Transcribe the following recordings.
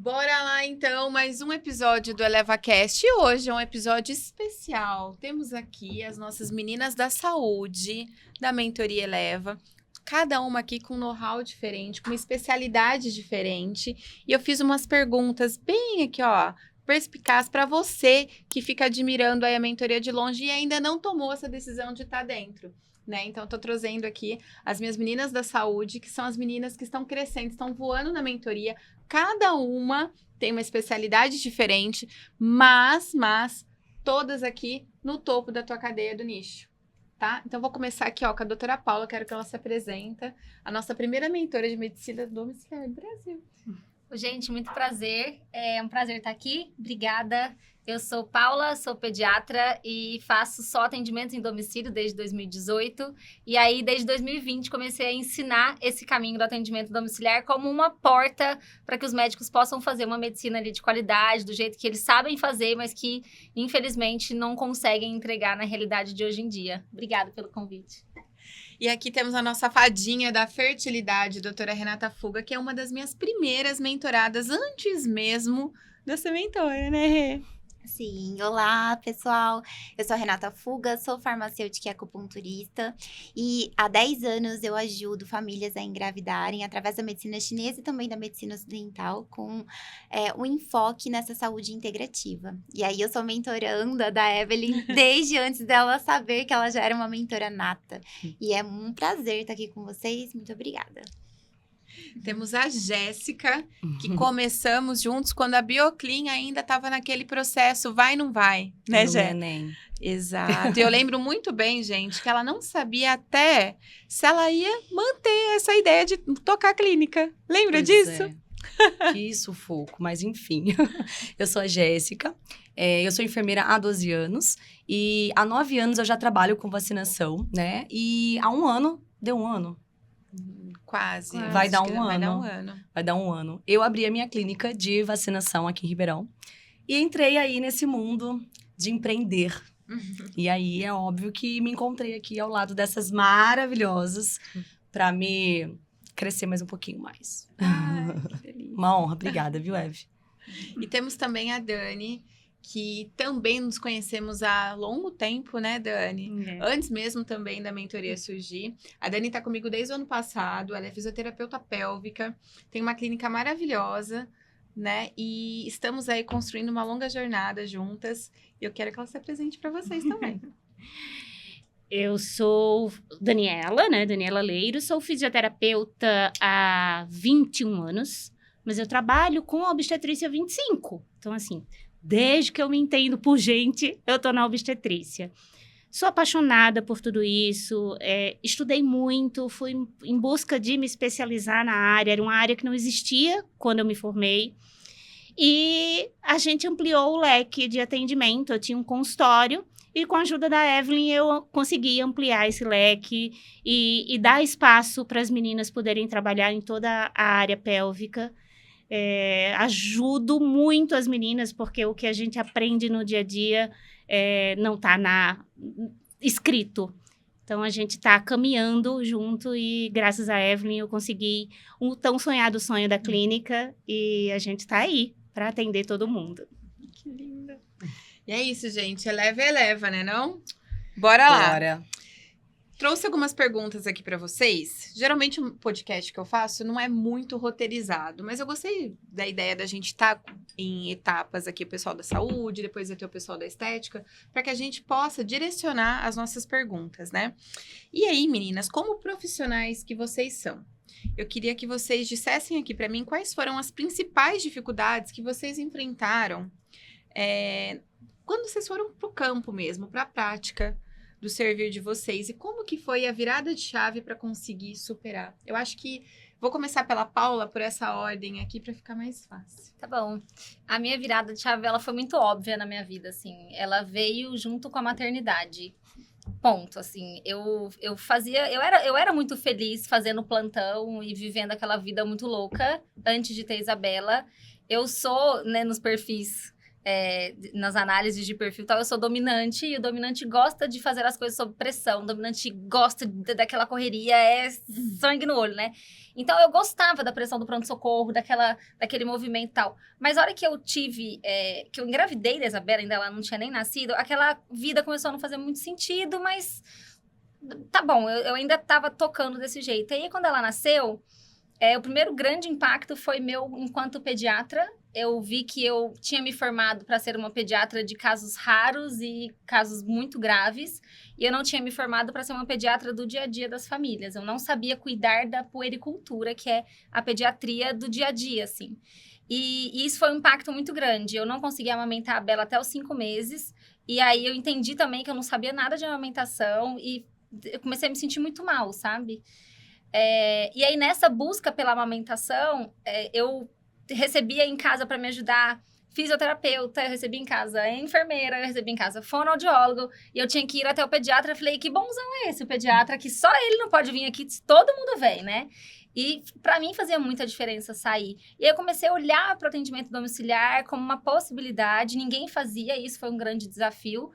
Bora lá, então, mais um episódio do ElevaCast. E hoje é um episódio especial. Temos aqui as nossas meninas da saúde, da Mentoria Eleva. Cada uma aqui com um know-how diferente, com uma especialidade diferente. E eu fiz umas perguntas bem aqui, ó, perspicaz para você que fica admirando aí a mentoria de longe e ainda não tomou essa decisão de estar dentro. Né? Então, estou trazendo aqui as minhas meninas da saúde, que são as meninas que estão crescendo, estão voando na mentoria. Cada uma tem uma especialidade diferente, mas todas aqui no topo da tua cadeia do nicho, tá? Então, vou começar aqui, ó, com a doutora Paula, quero que ela se apresente, a nossa primeira mentora de medicina domiciliar do Brasil. Gente, muito prazer. É um prazer estar aqui. Obrigada. Eu sou Paula, sou pediatra e faço só atendimentos em domicílio desde 2018. E aí, desde 2020, comecei a ensinar esse caminho do atendimento domiciliar como uma porta para que os médicos possam fazer uma medicina ali de qualidade, do jeito que eles sabem fazer, mas que, infelizmente, não conseguem entregar na realidade de hoje em dia. Obrigada pelo convite. E aqui temos a nossa fadinha da fertilidade, doutora Renata Fuga, que é uma das minhas primeiras mentoradas, antes mesmo de eu ser mentora, né, Rê? Sim, olá pessoal, eu sou a Renata Fuga, sou farmacêutica e acupunturista e há 10 anos eu ajudo famílias a engravidarem através da medicina chinesa e também da medicina ocidental com um enfoque nessa saúde integrativa. E aí eu sou mentoranda da Evelyn desde antes dela saber que ela já era uma mentora nata. E é um prazer estar aqui com vocês, muito obrigada. Temos a Jéssica, que começamos juntos quando a Bioclin ainda estava naquele processo vai, não vai, né, Jé? Exato. Eu lembro muito bem, gente, que ela não sabia até se ela ia manter essa ideia de tocar a clínica. Lembra disso? Que sufoco, mas enfim. Eu sou a Jéssica, eu sou enfermeira há 12 anos e há 9 anos eu já trabalho com vacinação, né? E há um ano, deu um ano. Quase. Vai dar um ano. Vai dar um ano. Vai dar um ano. Eu abri a minha clínica de vacinação aqui em Ribeirão. E entrei aí nesse mundo de empreender. E aí é óbvio que me encontrei aqui ao lado dessas maravilhosas para me crescer mais um pouquinho mais. Ai, que feliz. Uma honra. Obrigada, viu, Eve? E temos também a Dani, que também nos conhecemos há longo tempo, né, Dani? Antes mesmo também da mentoria surgir. A Dani está comigo desde o ano passado, ela é fisioterapeuta pélvica, tem uma clínica maravilhosa, né? E estamos aí construindo uma longa jornada juntas. E eu quero que ela se apresente para vocês também. Eu sou Daniela, né? Daniela Leiro, sou fisioterapeuta há 21 anos, mas eu trabalho com obstetrícia há 25. Então, assim, desde que eu me entendo por gente, eu tô na obstetrícia. Sou apaixonada por tudo isso, estudei muito, fui em busca de me especializar na área. Era uma área que não existia quando eu me formei. E a gente ampliou o leque de atendimento. Eu tinha um consultório e com a ajuda da Evelyn eu consegui ampliar esse leque e dar espaço para as meninas poderem trabalhar em toda a área pélvica. Ajudo muito as meninas, porque o que a gente aprende no dia a dia não está escrito. Então, a gente está caminhando junto e, graças a Evelyn, eu consegui o tão sonhado sonho da clínica e a gente está aí para atender todo mundo. Que linda. E é isso, gente. Eleva, né, não? Bora lá. Bora. Trouxe algumas perguntas aqui para vocês. Geralmente, o podcast que eu faço não é muito roteirizado, mas eu gostei da ideia da gente estar em etapas aqui, o pessoal da saúde, depois vai ter o pessoal da estética, para que a gente possa direcionar as nossas perguntas, né? E aí, meninas, como profissionais que vocês são? Eu queria que vocês dissessem aqui para mim quais foram as principais dificuldades que vocês enfrentaram quando vocês foram para o campo mesmo, para a prática do servir de vocês. E como que foi a virada de chave para conseguir superar? Eu acho que vou começar pela Paula, por essa ordem aqui, para ficar mais fácil. Tá bom. A minha virada de chave, ela foi muito óbvia na minha vida, assim. Ela veio junto com a maternidade. Ponto, assim. Eu era muito feliz fazendo plantão e vivendo aquela vida muito louca antes de ter Isabela. Eu sou, né, nos perfis nas análises de perfil e tal, eu sou dominante, e o dominante gosta de fazer as coisas sob pressão, o dominante gosta daquela correria, sangue no olho, né? Então, eu gostava da pressão do pronto-socorro, daquele movimento e tal. Mas a hora que eu tive, que eu engravidei da Isabela, ainda ela não tinha nem nascido, aquela vida começou a não fazer muito sentido, mas tá bom, eu ainda tava tocando desse jeito. E aí, quando ela nasceu, o primeiro grande impacto foi meu enquanto pediatra. Eu vi que eu tinha me formado para ser uma pediatra de casos raros e casos muito graves. E eu não tinha me formado para ser uma pediatra do dia a dia das famílias. Eu não sabia cuidar da puericultura, que é a pediatria do dia a dia, assim. E isso foi um impacto muito grande. Eu não conseguia amamentar a Bela até os 5 meses. E aí eu entendi também que eu não sabia nada de amamentação. E eu comecei a me sentir muito mal, sabe? E aí, nessa busca pela amamentação, eu recebia em casa para me ajudar fisioterapeuta, eu recebia em casa enfermeira, eu recebia em casa fonoaudiólogo, e eu tinha que ir até o pediatra. Eu falei, que bonzão é esse, o pediatra, que só ele não pode vir aqui, todo mundo vem, né? E para mim fazia muita diferença sair. E aí eu comecei a olhar para o atendimento domiciliar como uma possibilidade, ninguém fazia, isso foi um grande desafio.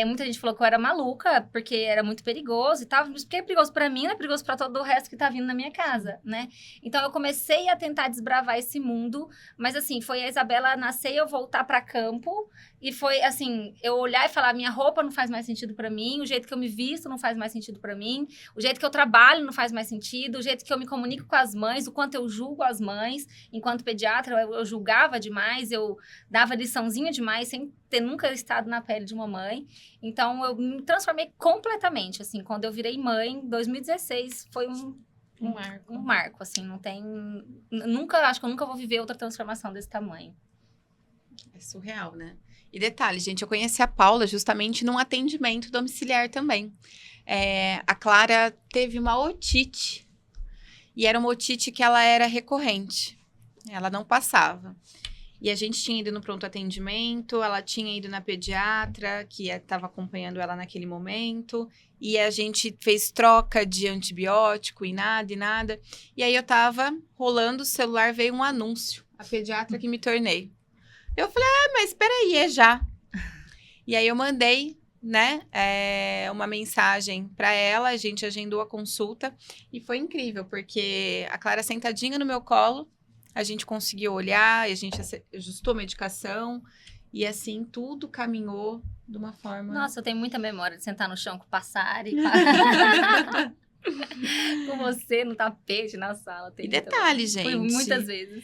Muita gente falou que eu era maluca, porque era muito perigoso e tal. Mas porque é perigoso pra mim, não é perigoso pra todo o resto que tá vindo na minha casa, né? Então, eu comecei a tentar desbravar esse mundo. Mas, assim, foi a Isabela nascer e eu voltar pra campo. E foi, assim, eu olhar e falar, minha roupa não faz mais sentido pra mim. O jeito que eu me visto não faz mais sentido pra mim. O jeito que eu trabalho não faz mais sentido. O jeito que eu me comunico com as mães, o quanto eu julgo as mães. Enquanto pediatra, eu julgava demais. Eu dava liçãozinha demais, sem ter nunca estado na pele de uma mãe. Então, eu me transformei completamente, assim. Quando eu virei mãe, em 2016, foi um marco, assim. Não tem... Acho que eu nunca vou viver outra transformação desse tamanho. É surreal, né? E detalhe, gente, eu conheci a Paula justamente num atendimento domiciliar também. A Clara teve uma otite. E era uma otite que ela era recorrente. Ela não passava. E a gente tinha ido no pronto atendimento, ela tinha ido na pediatra, que estava acompanhando ela naquele momento. E a gente fez troca de antibiótico e nada. E aí eu tava rolando o celular, veio um anúncio. A pediatra que me tornei. Eu falei, mas peraí, é já. E aí eu mandei, né, uma mensagem para ela, a gente agendou a consulta. E foi incrível, porque a Clara sentadinha no meu colo, a gente conseguiu olhar, a gente ajustou a medicação. E assim, tudo caminhou de uma forma... Nossa, eu tenho muita memória de sentar no chão com o Passari. Com você no tapete, na sala. E detalhe, gente. Foi muitas vezes.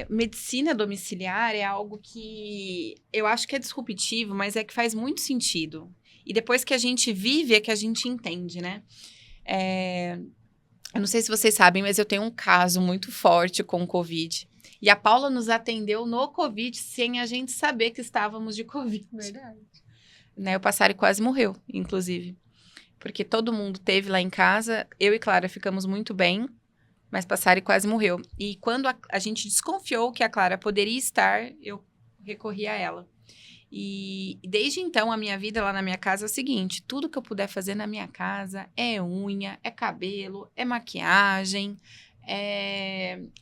Medicina domiciliar é algo que eu acho que é disruptivo, mas é que faz muito sentido. E depois que a gente vive, é que a gente entende, né? Eu não sei se vocês sabem, mas eu tenho um caso muito forte com o Covid. E a Paula nos atendeu no Covid sem a gente saber que estávamos de Covid. Verdade. Né, o Passari quase morreu, inclusive. Porque todo mundo teve lá em casa. Eu e Clara ficamos muito bem, mas Passari quase morreu. E quando a gente desconfiou que a Clara poderia estar, eu recorri a ela. E desde então, a minha vida lá na minha casa é o seguinte: tudo que eu puder fazer na minha casa é unha, é cabelo, é maquiagem,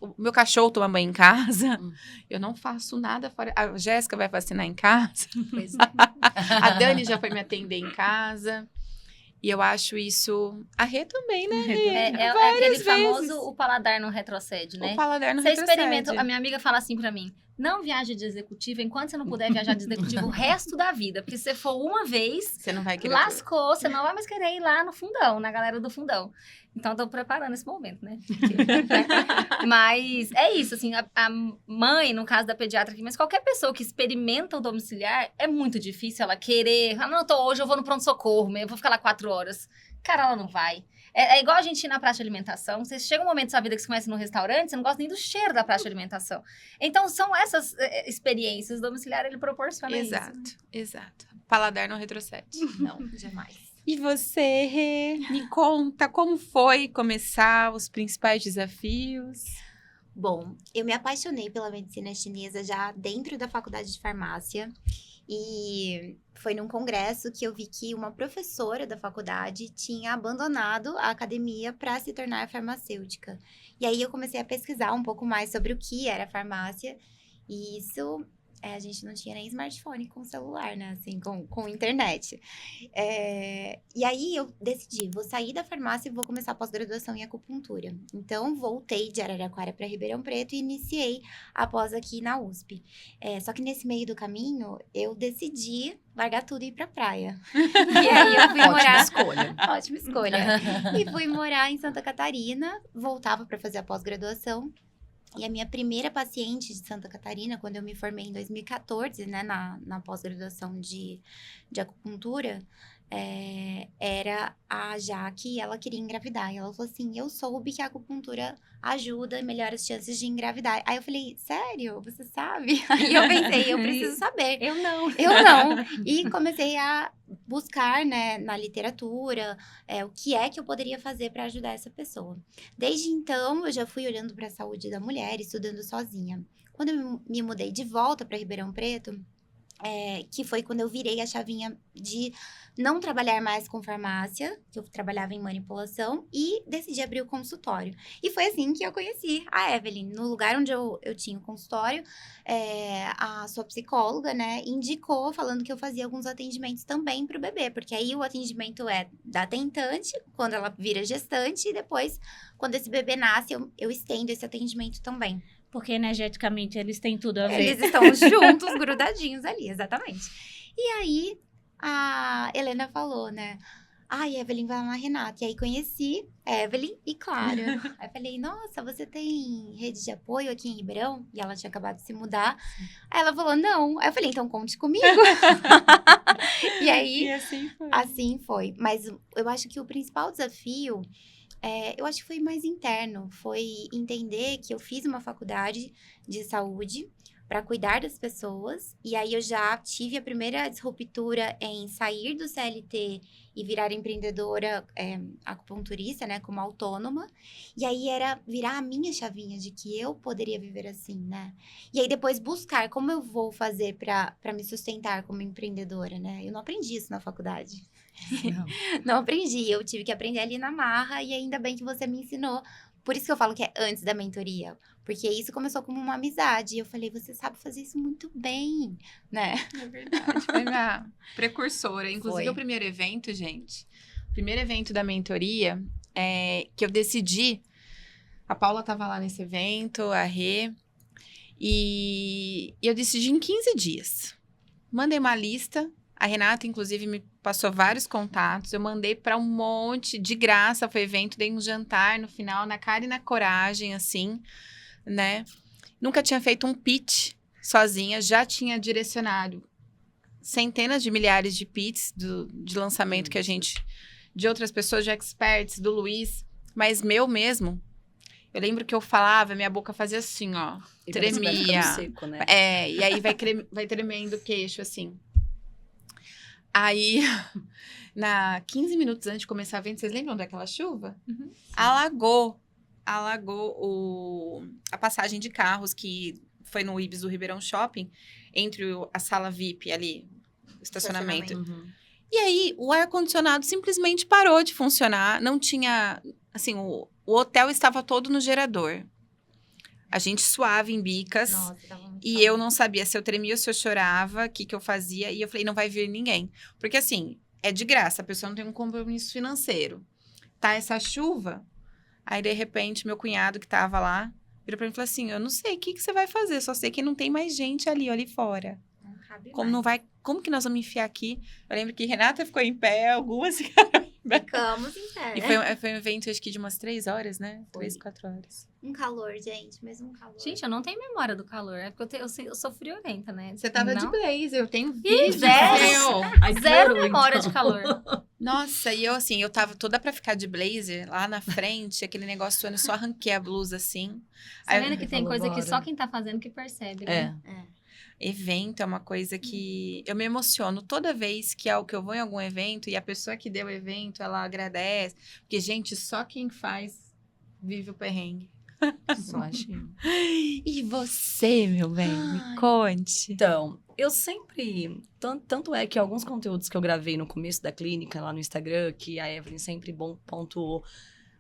o meu cachorro toma banho em casa. Eu não faço nada fora. A Jéssica vai vacinar em casa. Pois A Dani já foi me atender em casa. E eu acho isso... A Rê também, né, Rê? É aquele famoso, o paladar não retrocede, né? O paladar não Você retrocede. experimenta... A minha amiga fala assim pra mim, não viaje de executivo enquanto você não puder viajar de executivo o resto da vida. Porque se você for uma vez, Você não vai querer... lascou, você não vai mais querer ir lá no fundão, na galera do fundão. Então, eu tô preparando esse momento, né? Mas é isso, assim, a mãe, no caso da pediatra aqui, mas qualquer pessoa que experimenta o domiciliar, é muito difícil ela querer... hoje eu vou no pronto-socorro, eu vou ficar lá 4 horas. Cara, ela não vai. É igual a gente ir na praça de alimentação. Você chega um momento da sua vida que você começa no restaurante, você não gosta nem do cheiro da praça de alimentação. Então, são essas experiências. O domiciliar, ele proporciona isso. Exato. Paladar não retrocede. Não, jamais. E você, Rê? Me conta como foi começar, os principais desafios? Bom, eu me apaixonei pela medicina chinesa já dentro da faculdade de farmácia. E foi num congresso que eu vi que uma professora da faculdade tinha abandonado a academia para se tornar farmacêutica. E aí eu comecei a pesquisar um pouco mais sobre o que era farmácia. E isso a gente não tinha nem smartphone com celular, né? Assim, com internet. E aí eu decidi, vou sair da farmácia e vou começar a pós-graduação em acupuntura. Então, voltei de Araraquara para Ribeirão Preto e iniciei a pós aqui na USP. Só que nesse meio do caminho, eu decidi largar tudo e ir pra praia. E aí eu fui Ótima morar... escolha. Ótima escolha. E fui morar em Santa Catarina, voltava para fazer a pós-graduação. E a minha primeira paciente de Santa Catarina, quando eu me formei em 2014, né, na pós-graduação de acupuntura, era a Jaque, e ela queria engravidar. E ela falou assim, eu soube que a acupuntura ajuda e melhora as chances de engravidar. Aí eu falei, sério? Você sabe? Aí eu pensei, eu preciso saber. Eu não. Eu não. E comecei a buscar, né, na literatura, o que é que eu poderia fazer para ajudar essa pessoa. Desde então, eu já fui olhando para a saúde da mulher, estudando sozinha. Quando eu me mudei de volta para Ribeirão Preto, que foi quando eu virei a chavinha de não trabalhar mais com farmácia, que eu trabalhava em manipulação, e decidi abrir o consultório. E foi assim que eu conheci a Evelyn. No lugar onde eu tinha o consultório, a sua psicóloga, né, indicou, falando que eu fazia alguns atendimentos também para o bebê, porque aí o atendimento é da tentante, quando ela vira gestante, e depois, quando esse bebê nasce, eu estendo esse atendimento também. Porque energeticamente eles têm tudo a ver. Eles estão juntos, grudadinhos ali, exatamente. E aí, a Helena falou, né? Ai, Evelyn vai na Renata. E aí, conheci Evelyn e Clara. Aí, falei, nossa, você tem rede de apoio aqui em Ribeirão? E ela tinha acabado de se mudar. Aí, ela falou, não. Aí, eu falei, então, conte comigo. E aí, assim foi. Mas eu acho que o principal desafio... eu acho que foi mais interno, foi entender que eu fiz uma faculdade de saúde para cuidar das pessoas, e aí eu já tive a primeira disruptura em sair do CLT e virar empreendedora acupunturista, né, como autônoma, e aí era virar a minha chavinha de que eu poderia viver assim, né, e aí depois buscar como eu vou fazer para me sustentar como empreendedora, né, eu não aprendi isso na faculdade. Não aprendi, eu tive que aprender ali na marra e ainda bem que você me ensinou. Por isso que eu falo que é antes da mentoria, porque isso começou como uma amizade. E eu falei, você sabe fazer isso muito bem, né? É verdade, foi minha precursora. Inclusive, Foi. o primeiro evento, gente, o primeiro evento da mentoria, que eu decidi, a Paula estava lá nesse evento, a Rê, e eu decidi em 15 dias. Mandei uma lista, a Renata, inclusive, me passou vários contatos, eu mandei para um monte, de graça, foi evento, dei um jantar no final, na cara e na coragem, assim, né? Nunca tinha feito um pitch sozinha, já tinha direcionado centenas de milhares de pitches de lançamento que a gente, de outras pessoas, de experts, do Luiz, mas meu mesmo. Eu lembro que eu falava, minha boca fazia assim, ó, E parece que vai tremia. ficando seco, né? E aí vai tremendo o queixo, assim. Aí, 15 minutos antes de começar o evento, vocês lembram daquela chuva? Uhum. Alagou a passagem de carros que foi no Ibis do Ribeirão Shopping, entre a sala VIP ali, o estacionamento. Uhum. E aí, o ar-condicionado simplesmente parou de funcionar, não tinha, assim, o hotel estava todo no gerador. A gente suava em bicas. Nossa, tava muito E calor. eu não sabia se eu tremia ou se eu chorava, o que eu fazia. E eu falei, não vai vir ninguém. Porque, assim, é de graça, a pessoa não tem um compromisso financeiro. Tá essa chuva, aí, de repente, meu cunhado que tava lá, virou pra mim e falou assim, eu não sei o que você vai fazer, só sei que não tem mais gente ali fora. Não cabe Como mais. não vai... Como que nós vamos enfiar aqui? Eu lembro que Renata ficou em pé, algumas... Ficamos em pé. E foi um evento, acho que de umas 3 horas, né? Foi. 3, 4 horas. Um calor, gente, mesmo um calor. Gente, eu não tenho memória do calor. É porque eu sou friorenta, né? Você tava de Não? blazer, eu tenho Ih, vídeo. zero. Aí Zero piorou, memória então. de calor. Nossa, e eu tava toda pra ficar de blazer, lá na frente, aquele negócio suando, eu só arranquei a blusa, assim. Você Aí, vendo que tem falou, coisa que bora. só quem tá fazendo que percebe, né? evento é uma coisa que eu me emociono toda vez que eu vou em algum evento e a pessoa que deu o evento, ela agradece. Porque, gente, só quem faz vive o perrengue. Só achei. E você, meu bem, me conte. Então, eu sempre... Tanto é que alguns conteúdos que eu gravei no começo da clínica, lá no Instagram, que a Evelyn sempre pontuou,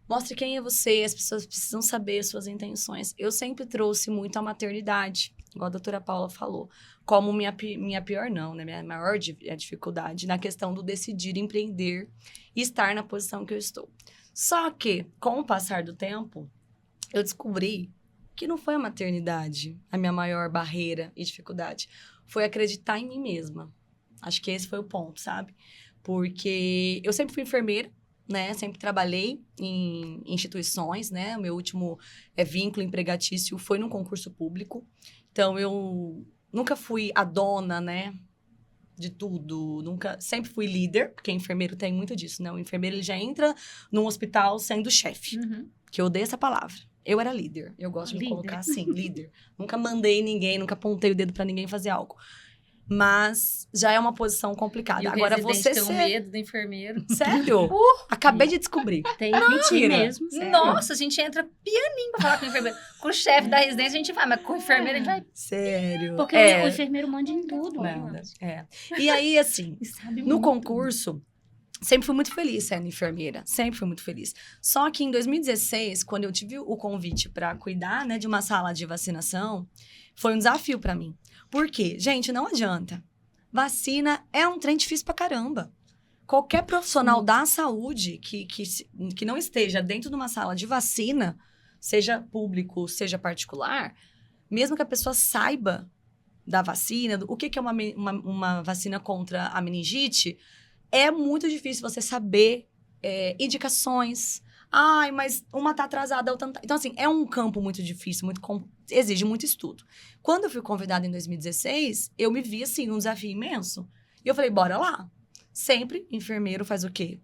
mostre quem é você, as pessoas precisam saber suas intenções. Eu sempre trouxe muito a maternidade. igual a doutora Paula falou, como minha pior não, né? Minha maior dificuldade na questão do decidir empreender e estar na posição que eu estou. Só que, com o passar do tempo, eu descobri que não foi a maternidade a minha maior barreira e dificuldade. Foi acreditar em mim mesma. Acho que esse foi o ponto, sabe? Porque eu sempre fui enfermeira, né? Sempre trabalhei em instituições, né? O meu último vínculo empregatício foi num concurso público. Então, eu nunca fui a dona, né? De tudo. Sempre fui líder, porque enfermeiro tem muito disso, né? O enfermeiro, ele já entra num hospital sendo chefe. Que eu odeio essa palavra. Eu era líder. Eu gosto de me colocar assim, líder. Nunca mandei ninguém, nunca apontei o dedo pra ninguém fazer algo. Mas já é uma posição complicada. E o agora você tem um medo do enfermeiro. Sério? Acabei de descobrir. Tem Mentira. mesmo. Sério? Nossa, a gente entra pianinho pra falar com o enfermeiro. Com o chefe da residência a gente vai, mas com o enfermeiro a gente vai... Sério. Porque o enfermeiro manda em tudo. Manda. E aí, assim, E sabe no muito. concurso, sempre fui muito feliz sendo enfermeira. Sempre fui muito feliz. Só que em 2016, quando eu tive o convite para cuidar, né, de uma sala de vacinação, foi um desafio para mim. Por quê? Gente, não adianta. Vacina é um trem difícil pra caramba. Qualquer profissional da saúde que não esteja dentro de uma sala de vacina, seja público, seja particular, mesmo que a pessoa saiba da vacina, o que é uma vacina contra a meningite, é muito difícil você saber indicações. Ai, mas uma tá atrasada, a outra não tá. Então, assim, é um campo muito difícil, exige muito estudo. Quando eu fui convidada em 2016, eu me vi, assim, num desafio imenso. E eu falei, bora lá. Sempre, enfermeiro faz o quê?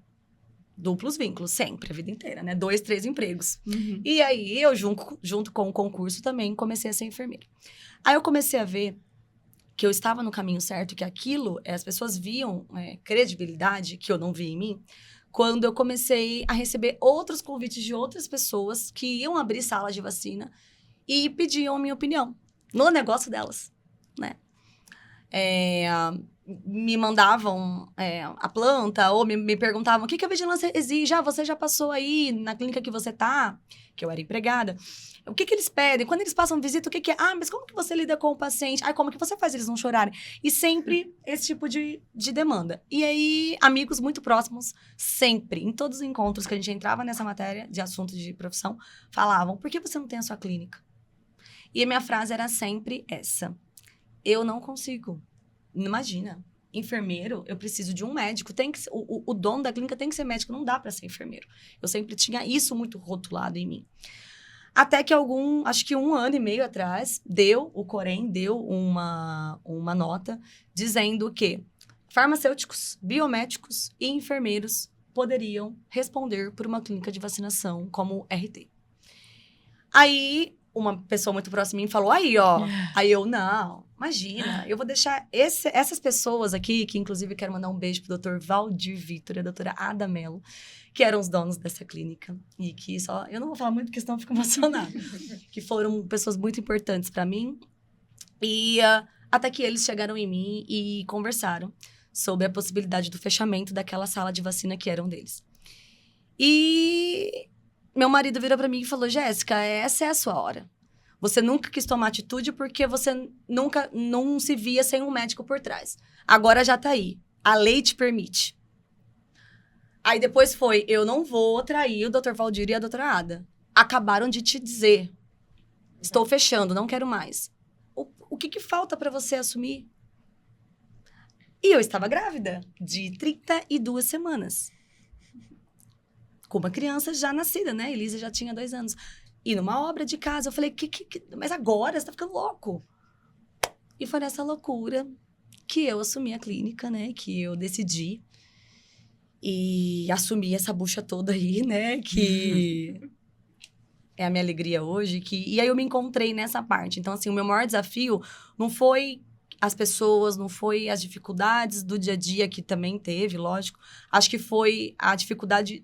Duplos vínculos, sempre, a vida inteira, né? 2, 3 empregos. E aí, eu, junto com o concurso, também comecei a ser enfermeira. Aí, eu comecei a ver que eu estava no caminho certo, que aquilo, as pessoas viam credibilidade, que eu não via em mim, quando eu comecei a receber outros convites de outras pessoas que iam abrir salas de vacina e pediam a minha opinião no negócio delas, né? Me mandavam a planta ou me perguntavam o que a vigilância exige. Você já passou aí na clínica que você tá? Que eu era empregada. O que eles pedem? Quando eles passam visita, o que é? Mas como que você lida com o paciente? Como que você faz eles não chorarem? E sempre esse tipo de demanda. E aí, amigos muito próximos, sempre, em todos os encontros que a gente entrava nessa matéria de assuntos de profissão, falavam, por que você não tem a sua clínica? E a minha frase era sempre essa. Eu não consigo. Imagina. Enfermeiro, eu preciso de um médico. O dono da clínica tem que ser médico, não dá para ser enfermeiro. Eu sempre tinha isso muito rotulado em mim. Até que acho que 1 ano e meio atrás, o Corém deu uma nota dizendo que farmacêuticos, biomédicos e enfermeiros poderiam responder por uma clínica de vacinação como RT. Aí, uma pessoa muito próxima de mim falou, aí eu, não, imagina, eu vou deixar essas pessoas aqui, que inclusive quero mandar um beijo pro Dr. Valdir Vitor e a doutora Ada Mello, que eram os donos dessa clínica, e que eu não vou falar muito porque senão eu fico emocionada, que foram pessoas muito importantes para mim, e até que eles chegaram em mim e conversaram sobre a possibilidade do fechamento daquela sala de vacina que eram deles. E meu marido virou para mim e falou, Jéssica, essa é a sua hora. Você nunca quis tomar atitude porque você não se via sem um médico por trás. Agora já tá aí. A lei te permite. Aí depois eu não vou trair o Dr. Valdir e a doutora Ada. Acabaram de te dizer. Estou fechando, não quero mais. O que falta para você assumir? E eu estava grávida de 32 semanas. Com uma criança já nascida, né? Elisa já tinha 2 anos. E numa obra de casa, eu falei, mas agora você tá ficando louco. E foi nessa loucura que eu assumi a clínica, né? Que eu decidi. E assumi essa bucha toda aí, né? Que é a minha alegria hoje. E aí eu me encontrei nessa parte. Então, assim, o meu maior desafio não foi as pessoas, não foi as dificuldades do dia a dia, que também teve, lógico. Acho que foi a dificuldade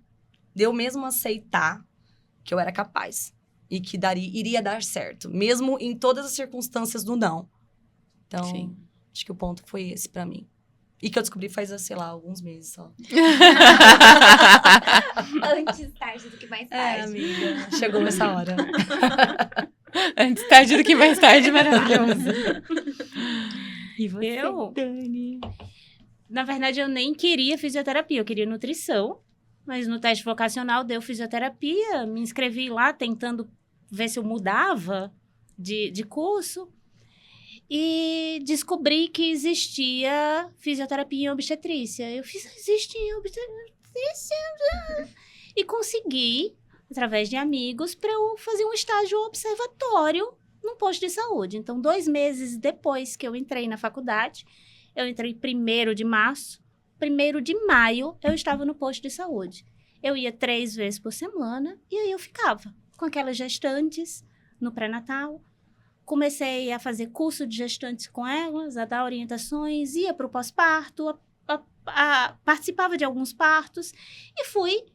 de eu mesmo aceitar que eu era capaz. E que iria dar certo. Mesmo em todas as circunstâncias do não. Então, sim, acho que o ponto foi esse pra mim. E que eu descobri faz, sei lá, alguns meses só. Antes tarde do que mais tarde. Amiga. Chegou essa hora. Antes tarde do que mais tarde, maravilhoso. E você, Eu? Dani? Na verdade, eu nem queria fisioterapia, eu queria nutrição. Mas no teste vocacional deu fisioterapia, me inscrevi lá tentando ver se eu mudava de curso. E descobri que existia fisioterapia em obstetrícia. Eu fiz, existe em obstetrícia? E consegui, através de amigos, para eu fazer um estágio observatório num posto de saúde. Então, 2 meses depois que eu entrei na faculdade, eu entrei 1º de março, 1º de maio, eu estava no posto de saúde. Eu ia 3 vezes por semana e aí eu ficava com aquelas gestantes no pré-natal. Comecei a fazer curso de gestantes com elas, a dar orientações, ia para o pós-parto, participava de alguns partos e fui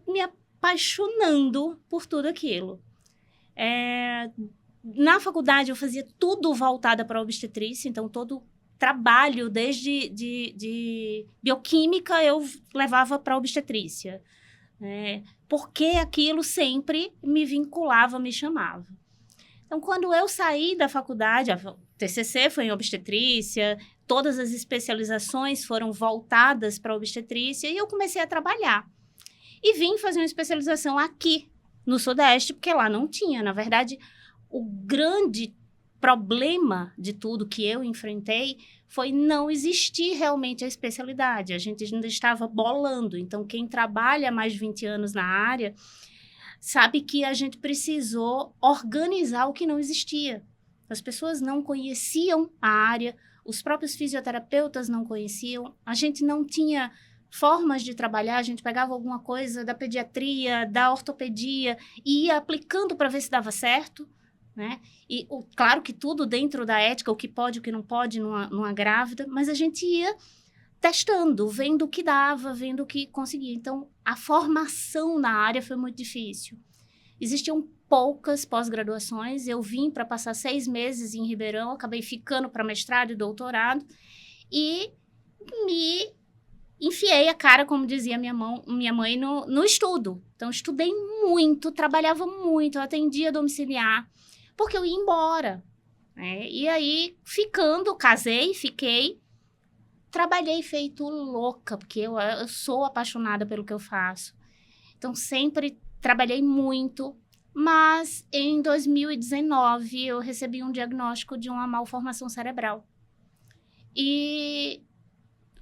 me apaixonando por tudo aquilo. Na faculdade eu fazia tudo voltado para a obstetrícia, então todo trabalho, desde de bioquímica, eu levava para a obstetrícia. Porque aquilo sempre me vinculava, me chamava. Então, quando eu saí da faculdade, a TCC foi em obstetrícia, todas as especializações foram voltadas para a obstetrícia e eu comecei a trabalhar. E vim fazer uma especialização aqui, no Sudeste, porque lá não tinha. Na verdade, o grande problema de tudo que eu enfrentei foi não existir realmente a especialidade. A gente ainda estava bolando. Então, quem trabalha há mais de 20 anos na área sabe que a gente precisou organizar o que não existia. As pessoas não conheciam a área, os próprios fisioterapeutas não conheciam, a gente não tinha formas de trabalhar, a gente pegava alguma coisa da pediatria, da ortopedia e ia aplicando para ver se dava certo, né? E claro que tudo dentro da ética, o que pode, o que não pode numa grávida, mas a gente ia testando, vendo o que dava, vendo o que conseguia. Então, a formação na área foi muito difícil. Existiam poucas pós-graduações. Eu vim para passar 6 meses em Ribeirão, acabei ficando para mestrado e doutorado e me enfiei a cara, como dizia minha mãe, no estudo. Então, estudei muito, trabalhava muito, eu atendia domiciliar, porque eu ia embora. Né? E aí, casei, fiquei. Trabalhei feito louca, porque eu sou apaixonada pelo que eu faço. Então, sempre trabalhei muito, mas em 2019 eu recebi um diagnóstico de uma malformação cerebral. E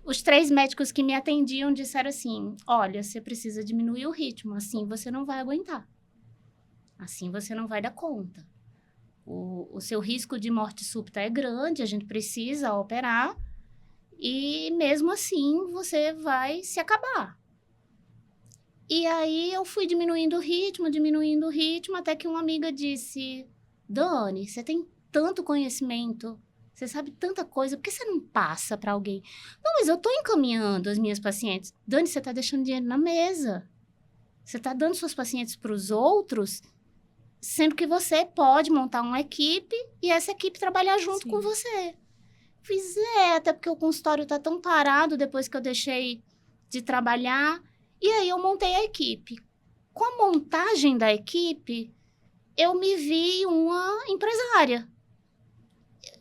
os 3 médicos que me atendiam disseram assim, olha, você precisa diminuir o ritmo, assim você não vai aguentar. Assim você não vai dar conta. O seu risco de morte súbita é grande, a gente precisa operar. E mesmo assim, você vai se acabar. E aí, eu fui diminuindo o ritmo, até que uma amiga disse, Dani, você tem tanto conhecimento, você sabe tanta coisa, por que você não passa para alguém? Não, mas eu estou encaminhando as minhas pacientes. Dani, você está deixando dinheiro na mesa. Você está dando suas pacientes para os outros, sendo que você pode montar uma equipe e essa equipe trabalhar junto com você. Fiz, até porque o consultório tá tão parado depois que eu deixei de trabalhar. E aí eu montei a equipe. Com a montagem da equipe, eu me vi uma empresária.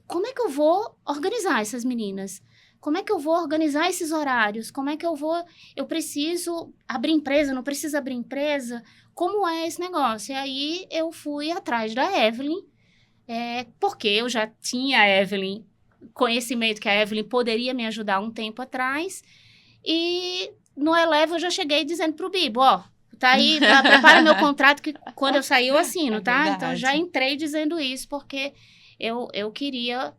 Como é que eu vou organizar essas meninas? Como é que eu vou organizar esses horários? Como é que eu preciso abrir empresa, não preciso abrir empresa? Como é esse negócio? E aí eu fui atrás da Evelyn, porque eu já tinha a Evelyn, conhecimento que a Evelyn poderia me ajudar um tempo atrás. E no Eleva eu já cheguei dizendo pro Bibo, tá aí, prepara meu contrato que quando eu sair eu assino, tá? Verdade. Então já entrei dizendo isso, porque eu queria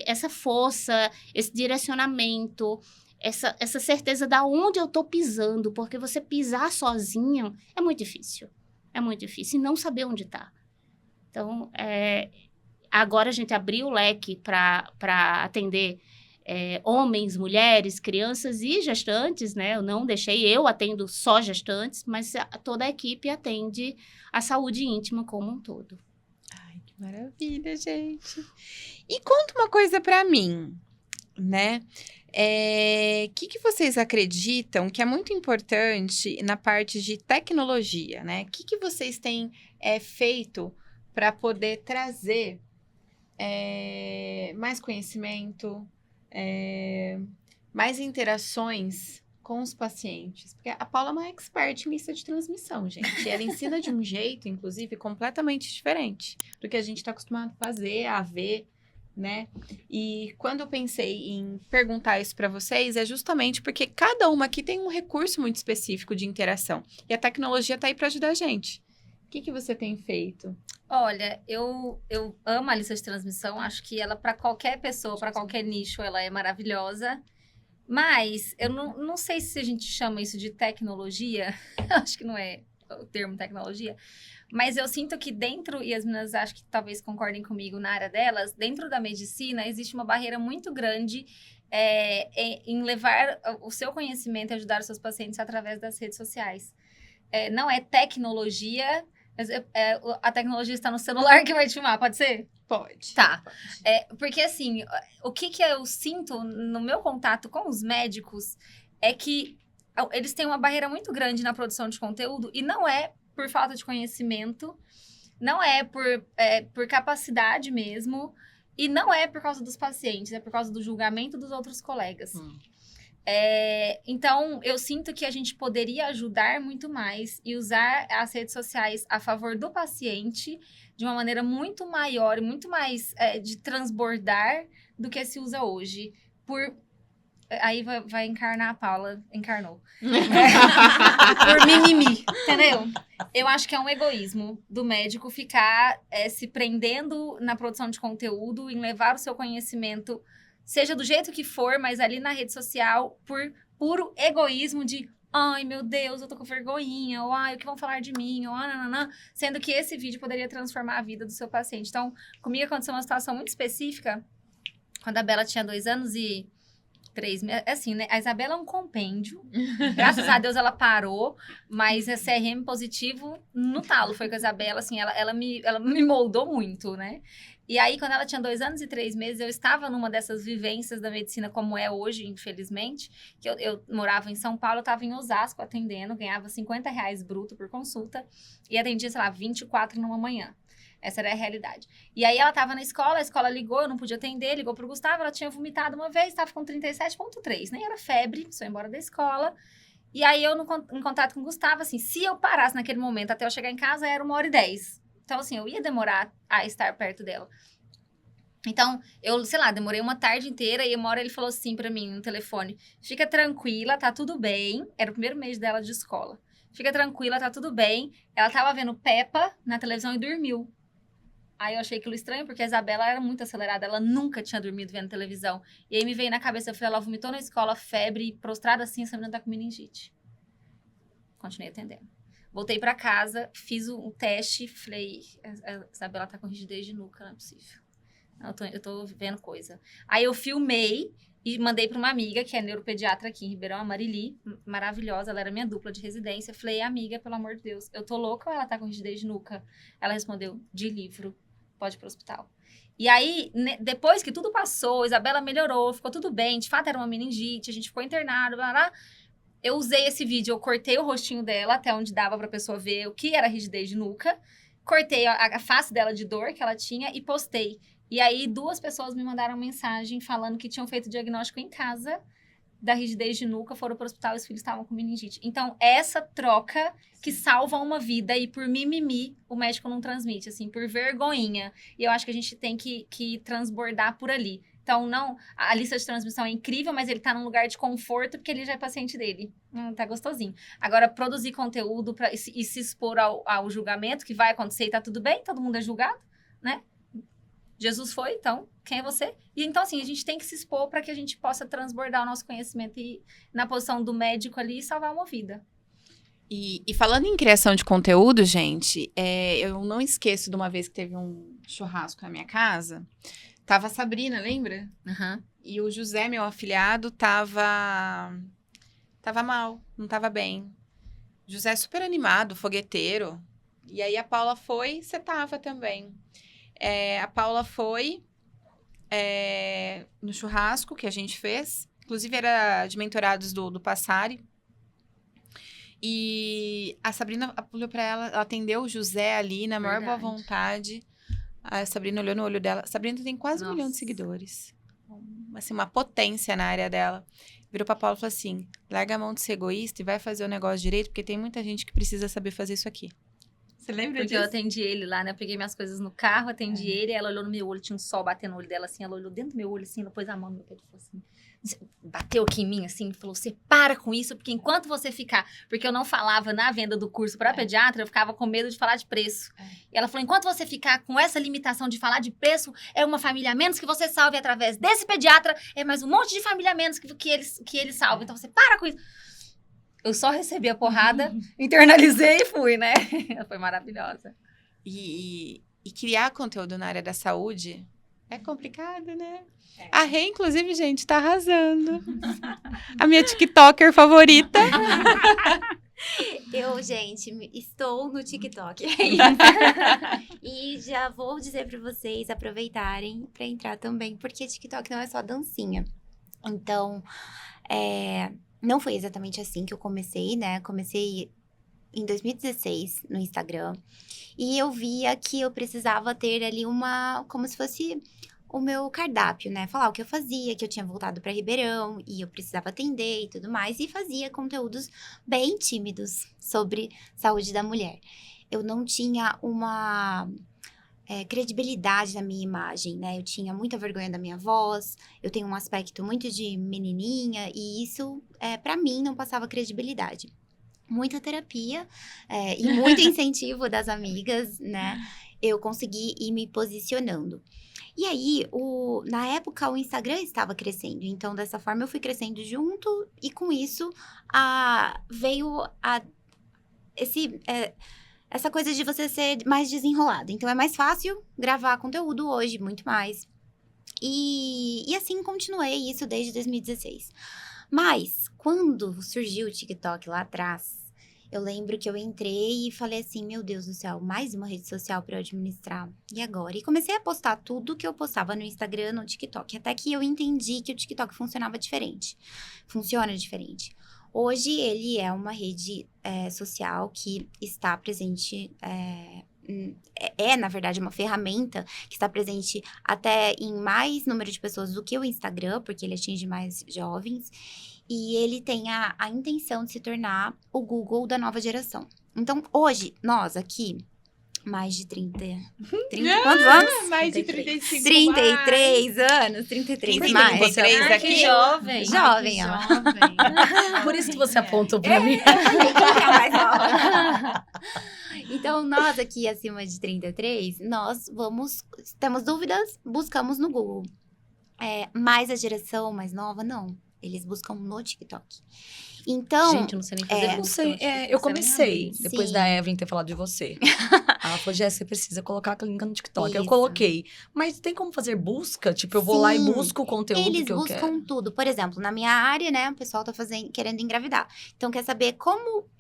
essa força, esse direcionamento, essa certeza da onde eu tô pisando, porque você pisar sozinho é muito difícil. É muito difícil, e não saber onde tá. Então, agora a gente abriu o leque para atender homens, mulheres, crianças e gestantes, né? Eu atendo só gestantes, mas toda a equipe atende a saúde íntima como um todo. Ai, que maravilha, gente. E conta uma coisa para mim, né? Que vocês acreditam que é muito importante na parte de tecnologia, né? O que vocês têm feito para poder trazer mais conhecimento, mais interações com os pacientes. Porque a Paula é uma expert em lista de transmissão, gente. Ela ensina de um jeito, inclusive, completamente diferente do que a gente está acostumado a fazer, a ver, né? E quando eu pensei em perguntar isso para vocês, é justamente porque cada uma aqui tem um recurso muito específico de interação. E a tecnologia está aí para ajudar a gente. O que você tem feito? Olha, eu amo a lista de transmissão. Acho que ela, para qualquer pessoa, para qualquer nicho, ela é maravilhosa. Mas eu não sei se a gente chama isso de tecnologia. Acho que não é o termo tecnologia. Mas eu sinto que dentro, e as meninas acho que talvez concordem comigo na área delas, dentro da medicina existe uma barreira muito grande em levar o seu conhecimento e ajudar os seus pacientes através das redes sociais. Não é tecnologia, mas a tecnologia está no celular que vai te filmar, pode ser? Pode. Tá. Porque assim, o que eu sinto no meu contato com os médicos é que eles têm uma barreira muito grande na produção de conteúdo e não é por falta de conhecimento, não é por capacidade mesmo, e não é por causa dos pacientes, é por causa do julgamento dos outros colegas. Então, eu sinto que a gente poderia ajudar muito mais e usar as redes sociais a favor do paciente de uma maneira muito maior e muito mais de transbordar do que se usa hoje. Aí vai encarnar a Paula, encarnou. Por mimimi, entendeu? Eu acho que é um egoísmo do médico ficar se prendendo na produção de conteúdo, em levar o seu conhecimento, seja do jeito que for, mas ali na rede social, por puro egoísmo de ai, meu Deus, eu tô com vergonhinha, ou ai, o que vão falar de mim, ou nananã, sendo que esse vídeo poderia transformar a vida do seu paciente. Então, comigo aconteceu uma situação muito específica, quando a Bela tinha 2 anos e 3 meses, assim, né? A Isabela é um compêndio. Graças a Deus ela parou, mas é CRM positivo no talo. Foi com a Isabela, assim, ela me moldou muito, né? E aí, quando ela tinha 2 anos e 3 meses, eu estava numa dessas vivências da medicina como é hoje, infelizmente, que eu morava em São Paulo, eu estava em Osasco atendendo, ganhava R$50 bruto por consulta e atendia, sei lá, 24 numa manhã. Essa era a realidade. E aí ela tava na escola, a escola ligou, eu não podia atender, ligou pro Gustavo, ela tinha vomitado uma vez, tava com 37,3, nem era febre, precisou ir embora da escola. E aí eu, em contato com o Gustavo, assim, se eu parasse naquele momento até eu chegar em casa, era 1h10. Então, assim, eu ia demorar a estar perto dela. Então, eu, sei lá, demorei uma tarde inteira e uma hora ele falou assim pra mim no telefone, fica tranquila, tá tudo bem. Era o primeiro mês dela de escola. Fica tranquila, tá tudo bem. Ela tava vendo Peppa na televisão e dormiu. Aí eu achei aquilo estranho, porque a Isabela era muito acelerada, ela nunca tinha dormido vendo televisão. E aí me veio na cabeça, eu falei, ela vomitou na escola, febre, prostrada assim, essa menina tá com meningite. Continuei atendendo. Voltei pra casa, fiz um teste, falei, a Isabela tá com rigidez de nuca, não é possível. Não, eu tô vendo coisa. Aí eu filmei e mandei pra uma amiga, que é neuropediatra aqui em Ribeirão, a Marili, maravilhosa, ela era minha dupla de residência. Falei, amiga, pelo amor de Deus, eu tô louca ou ela tá com rigidez de nuca? Ela respondeu, de livro. Pode ir pro hospital. E aí, depois que tudo passou, a Isabela melhorou, ficou tudo bem, de fato era uma meningite, a gente ficou internado, blá, blá. Eu usei esse vídeo, eu cortei o rostinho dela até onde dava pra pessoa ver o que era rigidez de nuca, cortei a face dela de dor que ela tinha e postei. E aí, 2 pessoas me mandaram mensagem falando que tinham feito diagnóstico em casa da rigidez de nuca, foram pro hospital e os filhos estavam com meningite. Então, essa troca que salva uma vida e por mimimi, o médico não transmite, assim, por vergonhinha. E eu acho que a gente tem que transbordar por ali. Então, não, a lista de transmissão é incrível, mas ele tá num lugar de conforto porque ele já é paciente dele. Tá gostosinho. Agora, produzir conteúdo e se expor ao julgamento, que vai acontecer e tá tudo bem, todo mundo é julgado, né? Jesus foi, então, quem é você? E então, assim, a gente tem que se expor para que a gente possa transbordar o nosso conhecimento e na posição do médico ali e salvar uma vida. E falando em criação de conteúdo, gente, eu não esqueço de uma vez que teve um churrasco na minha casa. Tava a Sabrina, lembra? Uhum. E o José, meu afilhado, tava mal, não tava bem. José super animado, fogueteiro. E aí a Paula foi, você tava também. A Paula foi no churrasco que a gente fez. Inclusive, era de mentorados do Passari. E a Sabrina olhou pra ela atendeu o José ali na maior boa vontade. A Sabrina olhou no olho dela. Sabrina tem quase 1 milhão de Nossa. seguidores. Assim, uma potência na área dela. Virou pra Paula e falou assim, larga a mão de ser egoísta e vai fazer o negócio direito, porque tem muita gente que precisa saber fazer isso aqui. Você lembra Porque eu atendi ele lá, né? Eu peguei minhas coisas no carro, atendi ele, ela olhou no meu olho, tinha um sol batendo no olho dela, assim, ela olhou dentro do meu olho, assim, ela pôs a mão no meu peito e falou assim, bateu aqui em mim, assim, falou, você para com isso, porque enquanto você ficar, porque eu não falava na venda do curso para pediatra, eu ficava com medo de falar de preço. E ela falou, enquanto você ficar com essa limitação de falar de preço, é uma família a menos que você salve através desse pediatra, é mais um monte de família a menos que ele salva, então você para com isso. Eu só recebi a porrada, internalizei e fui, né? Foi maravilhosa. E criar conteúdo na área da saúde é complicado, né? A Rê, inclusive, gente, tá arrasando. A minha TikToker favorita. Eu, gente, estou no TikTok. E já vou dizer para vocês aproveitarem para entrar também, porque TikTok não é só dancinha. Então, não foi exatamente assim que eu comecei, né? Comecei em 2016 no Instagram. E eu via que eu precisava ter ali como se fosse o meu cardápio, né? Falar o que eu fazia, que eu tinha voltado para Ribeirão e eu precisava atender e tudo mais. E fazia conteúdos bem tímidos sobre saúde da mulher. Eu não tinha uma credibilidade na minha imagem, né? Eu tinha muita vergonha da minha voz, eu tenho um aspecto muito de menininha e isso, para mim, não passava credibilidade. Muita terapia e muito incentivo das amigas, né? Eu consegui ir me posicionando. E aí, na época, o Instagram estava crescendo. Então, dessa forma, eu fui crescendo junto. E com isso, veio essa coisa de você ser mais desenrolado. Então, é mais fácil gravar conteúdo hoje, muito mais. E assim, continuei isso desde 2016. Mas, quando surgiu o TikTok lá atrás, eu lembro que eu entrei e falei assim, meu Deus do céu, mais uma rede social para eu administrar. E agora? E comecei a postar tudo que eu postava no Instagram, no TikTok. Até que eu entendi que o TikTok funcionava diferente. Funciona diferente. Hoje, ele é uma rede social que está presente... na verdade, uma ferramenta que está presente até em mais número de pessoas do que o Instagram, porque ele atinge mais jovens. E ele tem a intenção de se tornar o Google da nova geração. Então, hoje, nós aqui, mais de 30 quantos anos? Mais de 35. 33 anos, 33 mais. 33 Ai, aqui. que jovem. Jovem, ela. Por isso que você apontou pra mim. Mais nova. Então, nós aqui acima de 33, nós temos dúvidas, buscamos no Google. Mas a geração mais nova, não. Eles buscam no TikTok. Então... Gente, eu não sei nem fazer Eu não busca sei, no TikTok, eu você nem comecei, abre. depois Sim. da Evelyn ter falado de você. Ela falou, Jéssica, você precisa colocar a clínica no TikTok. Eu Isso. coloquei. Mas tem como fazer busca? Tipo, eu vou lá e Sim. busco o conteúdo Eles que eu buscam quero. tudo. Por exemplo, na minha área, né, o pessoal tá querendo engravidar. Então, quer saber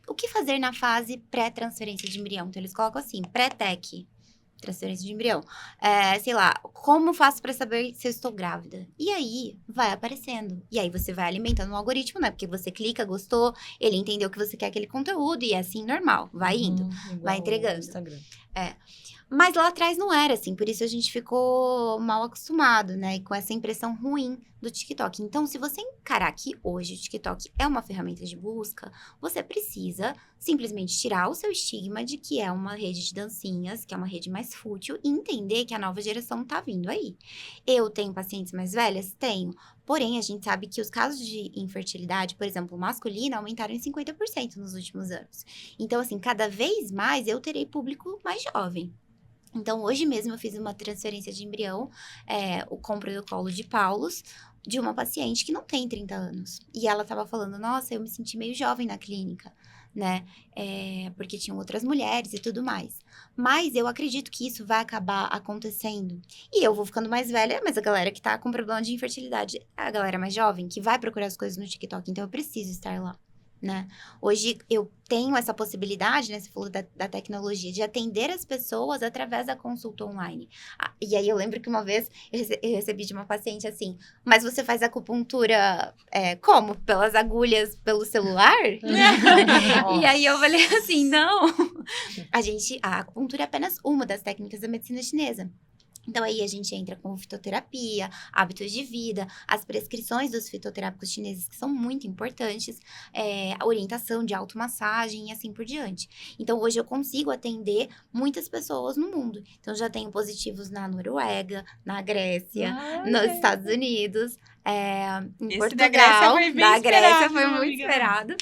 o que fazer na fase pré-transferência de embrião. Então, eles colocam assim, pré-TEC, transferência de embrião. Sei lá, como faço pra saber se eu estou grávida? E aí, vai aparecendo. E aí, você vai alimentando o algoritmo, né? Porque você clica, gostou, ele entendeu que você quer aquele conteúdo e é assim, normal. Vai indo. Igual vai entregando. o Instagram. Mas lá atrás não era assim, por isso a gente ficou mal acostumado, né? E com essa impressão ruim do TikTok. Então, se você encarar que hoje o TikTok é uma ferramenta de busca, você precisa simplesmente tirar o seu estigma de que é uma rede de dancinhas, que é uma rede mais fútil, e entender que a nova geração tá vindo aí. Eu tenho pacientes mais velhas? Tenho. Porém, a gente sabe que os casos de infertilidade, por exemplo, masculina, aumentaram em 50% nos últimos anos. Então, assim, cada vez mais eu terei público mais jovem. Então, hoje mesmo eu fiz uma transferência de embrião com o protocolo de Paulus, de uma paciente que não tem 30 anos. E ela estava falando, nossa, eu me senti meio jovem na clínica, né? Porque tinham outras mulheres e tudo mais. Mas eu acredito que isso vai acabar acontecendo. E eu vou ficando mais velha, mas a galera que tá com problema de infertilidade é a galera mais jovem, que vai procurar as coisas no TikTok. Então, eu preciso estar lá, né? Hoje, eu tenho essa possibilidade, né? Você falou da tecnologia, de atender as pessoas através da consulta online. E aí, eu lembro que uma vez eu recebi de uma paciente assim, mas você faz acupuntura como? Pelas agulhas, pelo celular? E aí, eu falei assim, não. A acupuntura é apenas uma das técnicas da medicina chinesa. Então, aí a gente entra com fitoterapia, hábitos de vida, as prescrições dos fitoterápicos chineses, que são muito importantes, a orientação de automassagem e assim por diante. Então, hoje eu consigo atender muitas pessoas no mundo. Então, já tenho positivos na Noruega, na Grécia, nos Estados Unidos, em Esse Portugal. da Grécia foi bem Da Grécia esperado, foi muito amiga. esperado.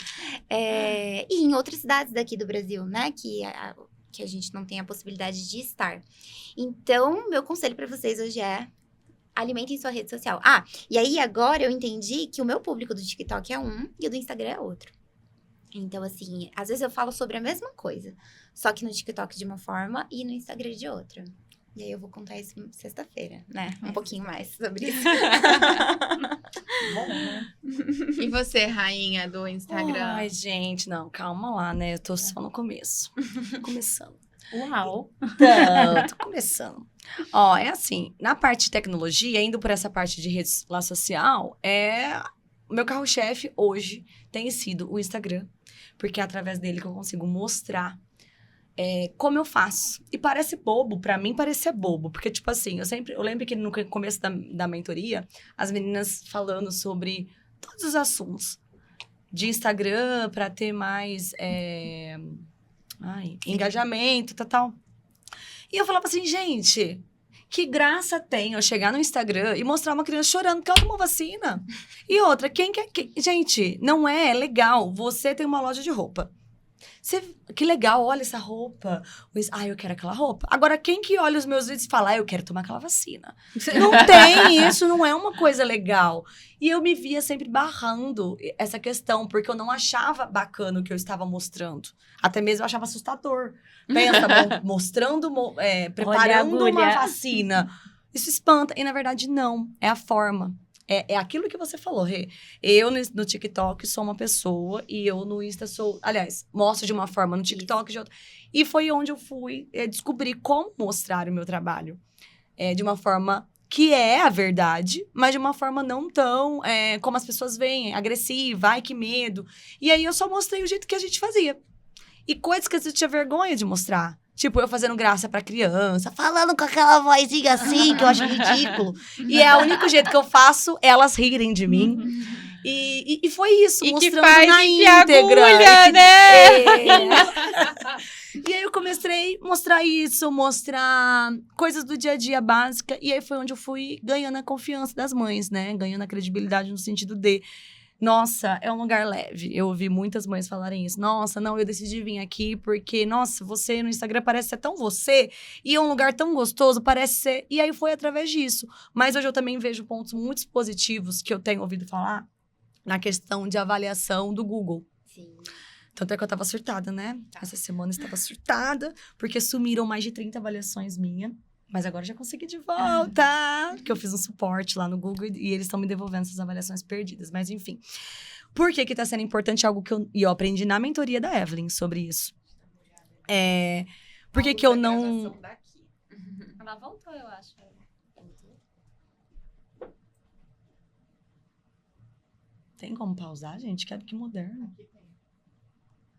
E em outras cidades daqui do Brasil, né? Que a gente não tem a possibilidade de estar. Então, meu conselho para vocês hoje é: alimentem sua rede social. E aí agora eu entendi que o meu público do TikTok é um e o do Instagram é outro. Então, assim, às vezes eu falo sobre a mesma coisa, só que no TikTok de uma forma e no Instagram de outra. E aí eu vou contar isso sexta-feira, né? Um pouquinho mais sobre isso. Bom, né? E você, rainha do Instagram? Ai, gente, não, calma lá, né? Eu tô só no começo. Começando. Uau! Então, tô começando. Ó, é assim, na parte de tecnologia, indo por essa parte de rede social, o meu carro-chefe hoje tem sido o Instagram, porque é através dele que eu consigo mostrar como eu faço. E parece bobo, pra mim parecia bobo, porque, tipo assim, eu lembro que no começo da mentoria, as meninas falando sobre todos os assuntos de Instagram pra ter mais engajamento, tal. E eu falava assim, gente, que graça tem eu chegar no Instagram e mostrar uma criança chorando porque ela tomou vacina. E outra, gente, não é legal você ter uma loja de roupa. Que legal, olha essa roupa. Eu quero aquela roupa. Agora, quem que olha os meus vídeos e fala, eu quero tomar aquela vacina? Não tem isso, não é uma coisa legal. E eu me via sempre barrando essa questão, porque eu não achava bacana o que eu estava mostrando. Até mesmo eu achava assustador. Pensa, mostrando, preparando uma vacina. Isso espanta. E, na verdade, não. É a forma. É aquilo que você falou, Rê. Eu, no TikTok, sou uma pessoa e eu no Insta sou... Aliás, mostro de uma forma no TikTok de outra. E foi onde eu fui descobrir como mostrar o meu trabalho. De uma forma que é a verdade, mas de uma forma não tão... como as pessoas veem, agressiva, ai, que medo. E aí, eu só mostrei o jeito que a gente fazia. E coisas que eu tinha vergonha de mostrar. Tipo, eu fazendo graça pra criança, falando com aquela vozinha assim, que eu acho ridículo. E é o único jeito que eu faço elas rirem de mim. E foi isso, E mostrando que faz na enfiar íntegra. agulha, né? E aí eu comecei a mostrar isso, mostrar coisas do dia a dia básica. E aí foi onde eu fui ganhando a confiança das mães, né? Ganhando a credibilidade no sentido de... Nossa, é um lugar leve. Eu ouvi muitas mães falarem isso. Nossa, não, eu decidi vir aqui porque, nossa, você no Instagram parece ser tão você. E é um lugar tão gostoso, parece ser... E aí foi através disso. Mas hoje eu também vejo pontos muito positivos que eu tenho ouvido falar na questão de avaliação do Google. Sim. Tanto é que eu tava surtada, né? Essa semana eu estava surtada, porque sumiram mais de 30 avaliações minhas. Mas agora eu já consegui de volta. Porque eu fiz um suporte lá no Google e eles estão me devolvendo essas avaliações perdidas. Mas, enfim. Por que tá sendo importante algo que eu aprendi na mentoria da Evelyn sobre isso? Por que eu não... Ela voltou, eu acho. Tem como pausar, gente? Que moderno.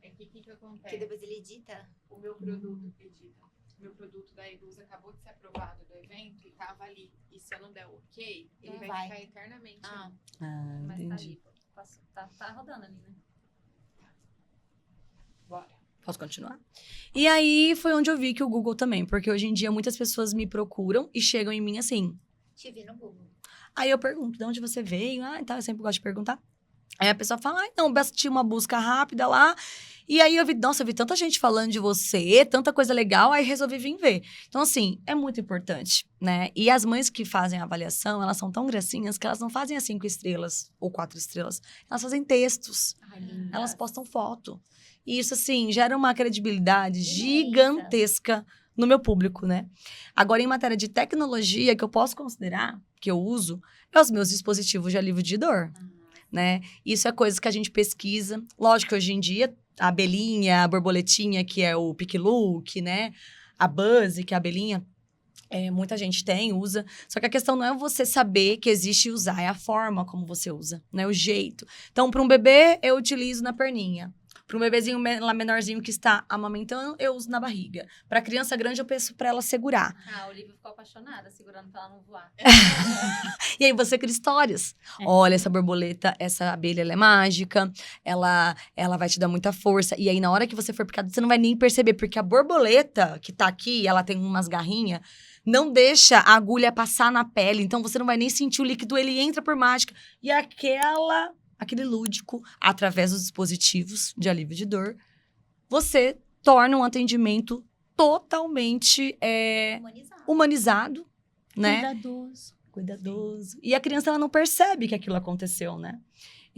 É que o que Que acontece? depois ele edita. O meu produto edita. O meu produto da Eduz acabou de ser aprovado do evento e tava ali. E se eu não der o ok, ele Não vai vai. ficar eternamente ali. Mas tá Entendi. ali, tá rodando ali, né? Bora. Posso continuar? E aí, foi onde eu vi que o Google também. Porque hoje em dia, muitas pessoas me procuram e chegam em mim assim... Te vi no Google. Aí eu pergunto, de onde você veio? Eu sempre gosto de perguntar. Aí a pessoa fala, não, bati uma busca rápida lá. E aí eu vi tanta gente falando de você, tanta coisa legal, aí resolvi vir ver. Então, assim, é muito importante, né? E as mães que fazem a avaliação, elas são tão gracinhas que elas não fazem as 5 estrelas ou 4 estrelas. Elas fazem textos, elas postam foto. E isso, assim, gera uma credibilidade gigantesca no meu público, né? Agora, em matéria de tecnologia, que eu posso considerar, que eu uso, é os meus dispositivos de alívio de dor, né? Isso é coisa que a gente pesquisa. Lógico que hoje em dia, a abelhinha, a borboletinha, que é o Pick Look, né? A Buzz, que é a abelhinha, muita gente usa. Só que a questão não é você saber que existe e usar, é a forma como você usa, né? O jeito. Então, para um bebê, eu utilizo na perninha. Para um bebezinho lá menorzinho que está amamentando, eu uso na barriga. Para criança grande, eu peço para ela segurar. A Olivia ficou apaixonada, segurando pra ela não voar. E aí você cria histórias. É. Olha, essa borboleta, essa abelha, ela é mágica. Ela vai te dar muita força. E aí, na hora que você for picado, você não vai nem perceber. Porque a borboleta que tá aqui, ela tem umas garrinhas, não deixa a agulha passar na pele. Então, você não vai nem sentir o líquido, ele entra por mágica. E aquele lúdico, através dos dispositivos de alívio de dor, você torna um atendimento totalmente humanizado, né? Cuidadoso. E a criança, ela não percebe que aquilo aconteceu, né?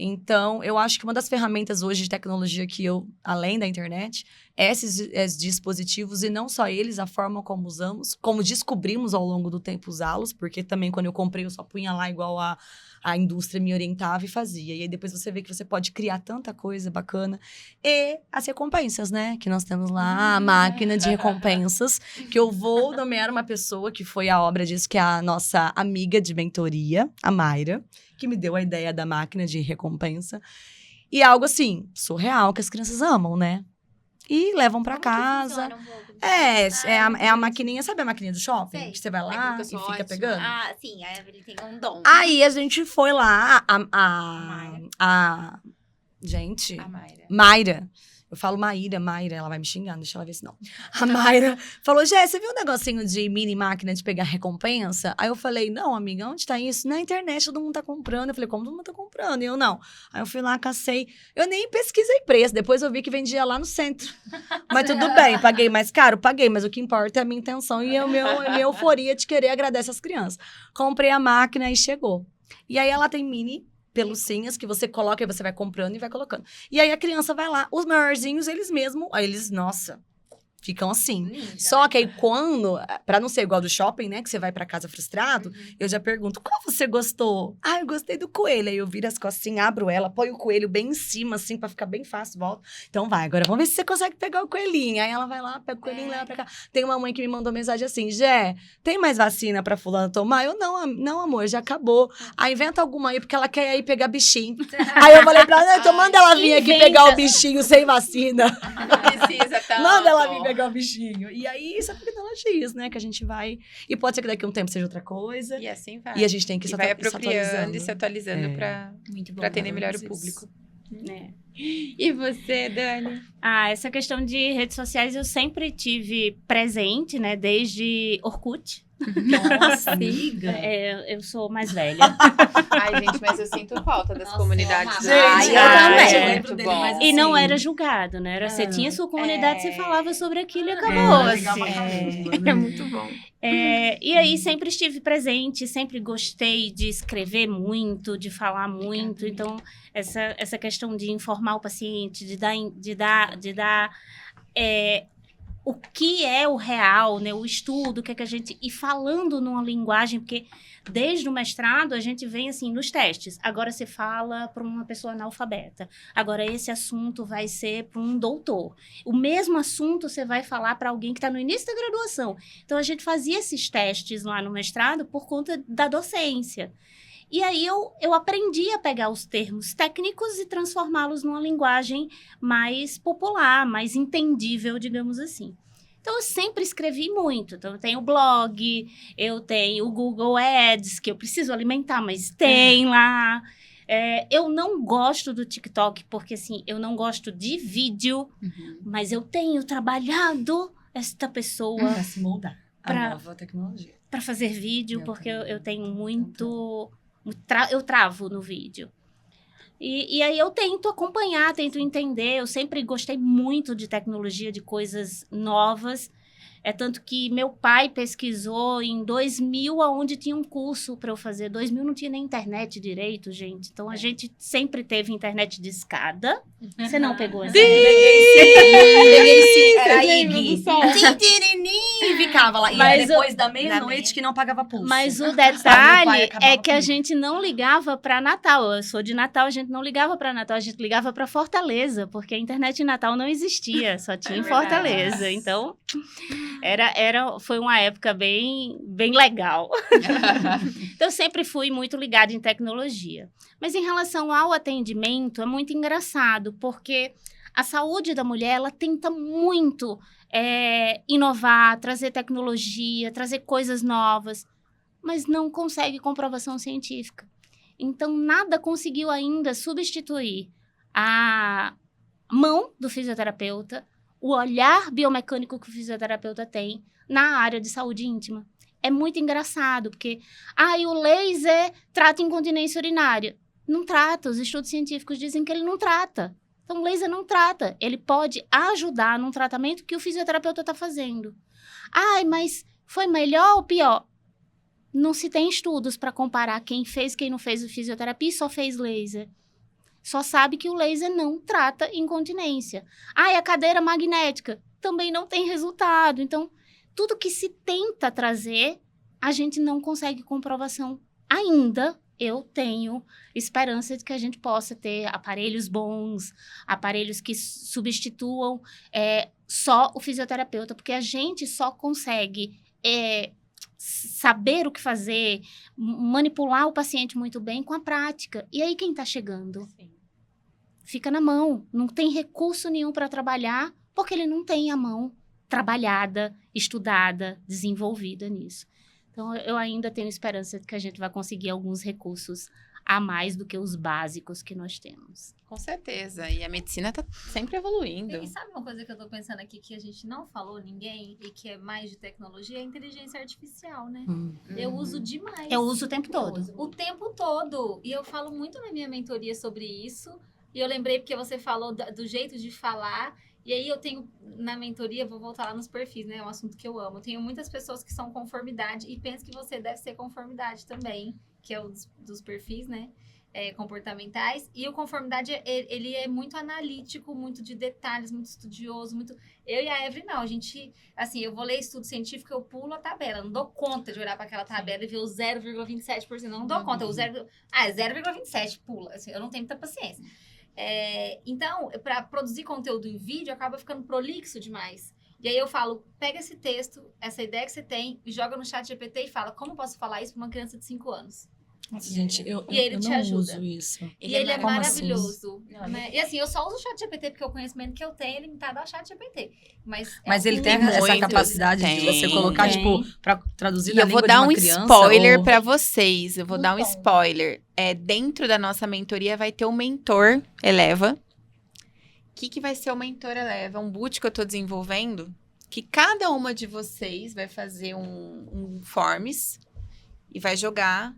Então, eu acho que uma das ferramentas hoje de tecnologia que eu, além da internet, é esses dispositivos, e não só eles, a forma como usamos, como descobrimos ao longo do tempo usá-los, porque também quando eu comprei, eu só punha lá igual a indústria me orientava e fazia. E aí depois você vê que você pode criar tanta coisa bacana. E as recompensas, né? Que nós temos lá a máquina de recompensas, que eu vou nomear uma pessoa que foi a obra disso, que é a nossa amiga de mentoria, a Mayra, que me deu a ideia da máquina de recompensa. E é algo assim, surreal, que as crianças amam, né? E levam pra casa. É a maquininha, sabe a maquininha do shopping? Sei. Que você vai lá Aquilo que eu e sou fica ótima. pegando? Ah, sim, a Evelyn tem um dom. Aí a gente foi lá, gente, A Mayra. Mayra. Eu falo Mayra, ela vai me xingar, deixa ela ver se não. A Mayra falou, Jé, você viu um negocinho de mini máquina de pegar recompensa? Aí eu falei, não, amiga, onde tá isso? Na internet todo mundo tá comprando. Eu falei, como todo mundo tá comprando? E eu, não. Aí eu fui lá, cacei. Eu nem pesquisei preço, depois eu vi que vendia lá no centro. Mas tudo bem, paguei mais caro? Paguei, mas o que importa é a minha intenção e a minha euforia de querer agradar essas crianças. Comprei a máquina e chegou. E aí ela tem mini pelucinhas que você coloca e você vai comprando e vai colocando. E aí a criança vai lá, os maiorzinhos, eles, nossa, ficam assim. Ninja, Só né? que aí quando, pra não ser igual do shopping, né, que você vai pra casa frustrado, eu já pergunto, qual você gostou? Ah, eu gostei do coelho. Aí eu viro as costinhas, abro ela, põe o coelho bem em cima, assim, pra ficar bem fácil, volta. Então vai, agora vamos ver se você consegue pegar o coelhinho. Aí ela vai lá, pega o coelhinho, leva pra cá. Tem uma mãe que me mandou mensagem assim, Jé, tem mais vacina pra fulana tomar? Eu, não, amor, já acabou. Aí inventa alguma aí, porque ela quer ir pegar bichinho. Aí eu falei pra ela, então manda ela vir aqui Inventa. pegar o bichinho sem vacina. Não precisa, tá? Manda ela vir pegar o bichinho. E aí, são tecnologias, né? Que a gente vai... E pode ser que daqui a um tempo seja outra coisa. E assim vai. E a gente tem que E se vai atu- se apropriando atualizando. e se atualizando É. pra Muito bom. atender melhor o Isso. público. É. E você, Dani? Essa questão de redes sociais eu sempre tive presente, né? Desde Orkut. Nossa, amiga. Eu sou mais velha. Ai, gente, mas eu sinto falta das Nossa, comunidades. eu do amava. Gente, Orkut. eu também. É Eu lembro muito dele, bom. mas E não Sim. era julgado, né? Você tinha sua comunidade, você falava sobre aquilo e acabou. legal pra assim. caramba. É muito bom. E aí sempre estive presente, sempre gostei de escrever muito, de falar muito. Então, essa questão de informar o paciente, de dar o que é o real, né? O estudo, o que é que a gente... E falando numa linguagem, porque desde o mestrado a gente vem assim, nos testes. Agora você fala para uma pessoa analfabeta. Agora esse assunto vai ser para um doutor. O mesmo assunto você vai falar para alguém que está no início da graduação. Então a gente fazia esses testes lá no mestrado por conta da docência. E aí eu aprendi a pegar os termos técnicos e transformá-los numa linguagem mais popular, mais entendível, digamos assim. Então, eu sempre escrevi muito. Então, eu tenho blog, eu tenho o Google Ads, que eu preciso alimentar, mas tem lá. Eu não gosto do TikTok, porque, assim, eu não gosto de vídeo, mas eu tenho trabalhado esta pessoa Pra se moldar. Pra- A nova tecnologia. para fazer vídeo, Eu porque também. eu tenho muito... eu travo no vídeo. E aí eu tento acompanhar, tento entender. Eu sempre gostei muito de tecnologia, de coisas novas. É tanto que meu pai pesquisou em 2000, onde tinha um curso para eu fazer. 2000 não tinha nem internet direito, gente. Então, a gente sempre teve internet de escada. Você não pegou essa? Peguei sim, era Vocês lembram IG. do som? E ficava lá. E Mas era depois da meia-noite que não pagava pulso. Mas o Aí meu pai detalhe acabava é que a comigo. gente não ligava para Natal. Eu sou de Natal, a gente não ligava para Natal, a gente ligava para Fortaleza, porque a internet em Natal não existia, só tinha em verdade. Fortaleza. Então, foi uma época bem legal. Então, eu sempre fui muito ligada em tecnologia. Mas em relação ao atendimento, é muito engraçado, porque A saúde da mulher, ela tenta muito inovar, trazer tecnologia, trazer coisas novas, mas não consegue comprovação científica. Então, nada conseguiu ainda substituir a mão do fisioterapeuta, o olhar biomecânico que o fisioterapeuta tem na área de saúde íntima. É muito engraçado, porque o laser trata incontinência urinária. Não trata, os estudos científicos dizem que ele não trata. Então, o laser não trata. Ele pode ajudar num tratamento que o fisioterapeuta está fazendo. Mas foi melhor ou pior? Não se tem estudos para comparar quem fez e quem não fez fisioterapia e só fez laser. Só sabe que o laser não trata incontinência. A cadeira magnética também não tem resultado. Então, tudo que se tenta trazer, a gente não consegue comprovação ainda. Eu tenho esperança de que a gente possa ter aparelhos bons, aparelhos que substituam só o fisioterapeuta, porque a gente só consegue saber o que fazer, manipular o paciente muito bem com a prática. E aí quem está chegando? Sim. Fica na mão, não tem recurso nenhum para trabalhar, porque ele não tem a mão trabalhada, estudada, desenvolvida nisso. Então, eu ainda tenho esperança de que a gente vai conseguir alguns recursos a mais do que os básicos que nós temos. Com certeza. E a medicina tá sempre evoluindo. E sabe uma coisa que eu tô pensando aqui que a gente não falou ninguém e que é mais de tecnologia? É a inteligência artificial, né? Eu uso demais. Eu uso o tempo todo. O tempo todo. E eu falo muito na minha mentoria sobre isso. E eu lembrei porque você falou do jeito de falar. E aí eu tenho, na mentoria, vou voltar lá nos perfis, né? É um assunto que eu amo. Eu tenho muitas pessoas que são conformidade e penso que você deve ser conformidade também, que é o dos perfis, né? Comportamentais. E o conformidade, ele é muito analítico, muito de detalhes, muito estudioso, muito... Eu e a Evelyn, não. A gente, assim, eu vou ler estudo científico, eu pulo a tabela. Não dou conta de olhar para aquela tabela e ver o 0,27%. Não dou conta. O 0,27, pula. Assim, eu não tenho muita paciência. Então, para produzir conteúdo em vídeo, acaba ficando prolixo demais. E aí eu falo, pega esse texto, essa ideia que você tem, e joga no chat GPT e fala, como eu posso falar isso para uma criança de 5 anos? Nossa, gente, eu ele eu te não ajuda. uso isso. E ele é Como maravilhoso. Não, Né? E assim, eu só uso o chat GPT porque o conhecimento que eu tenho é limitado ao chat GPT. Mas ele tem essa muito, capacidade de você tem. colocar, Tem. tipo, pra traduzir E na eu vou língua dar de um uma criança, spoiler ou... pra vocês. Eu vou dar um Muito bom. spoiler. Dentro da nossa mentoria vai ter o Mentor Eleva. O que vai ser o Mentor Eleva? Um boot que eu tô desenvolvendo, que cada uma de vocês vai fazer um forms e vai jogar.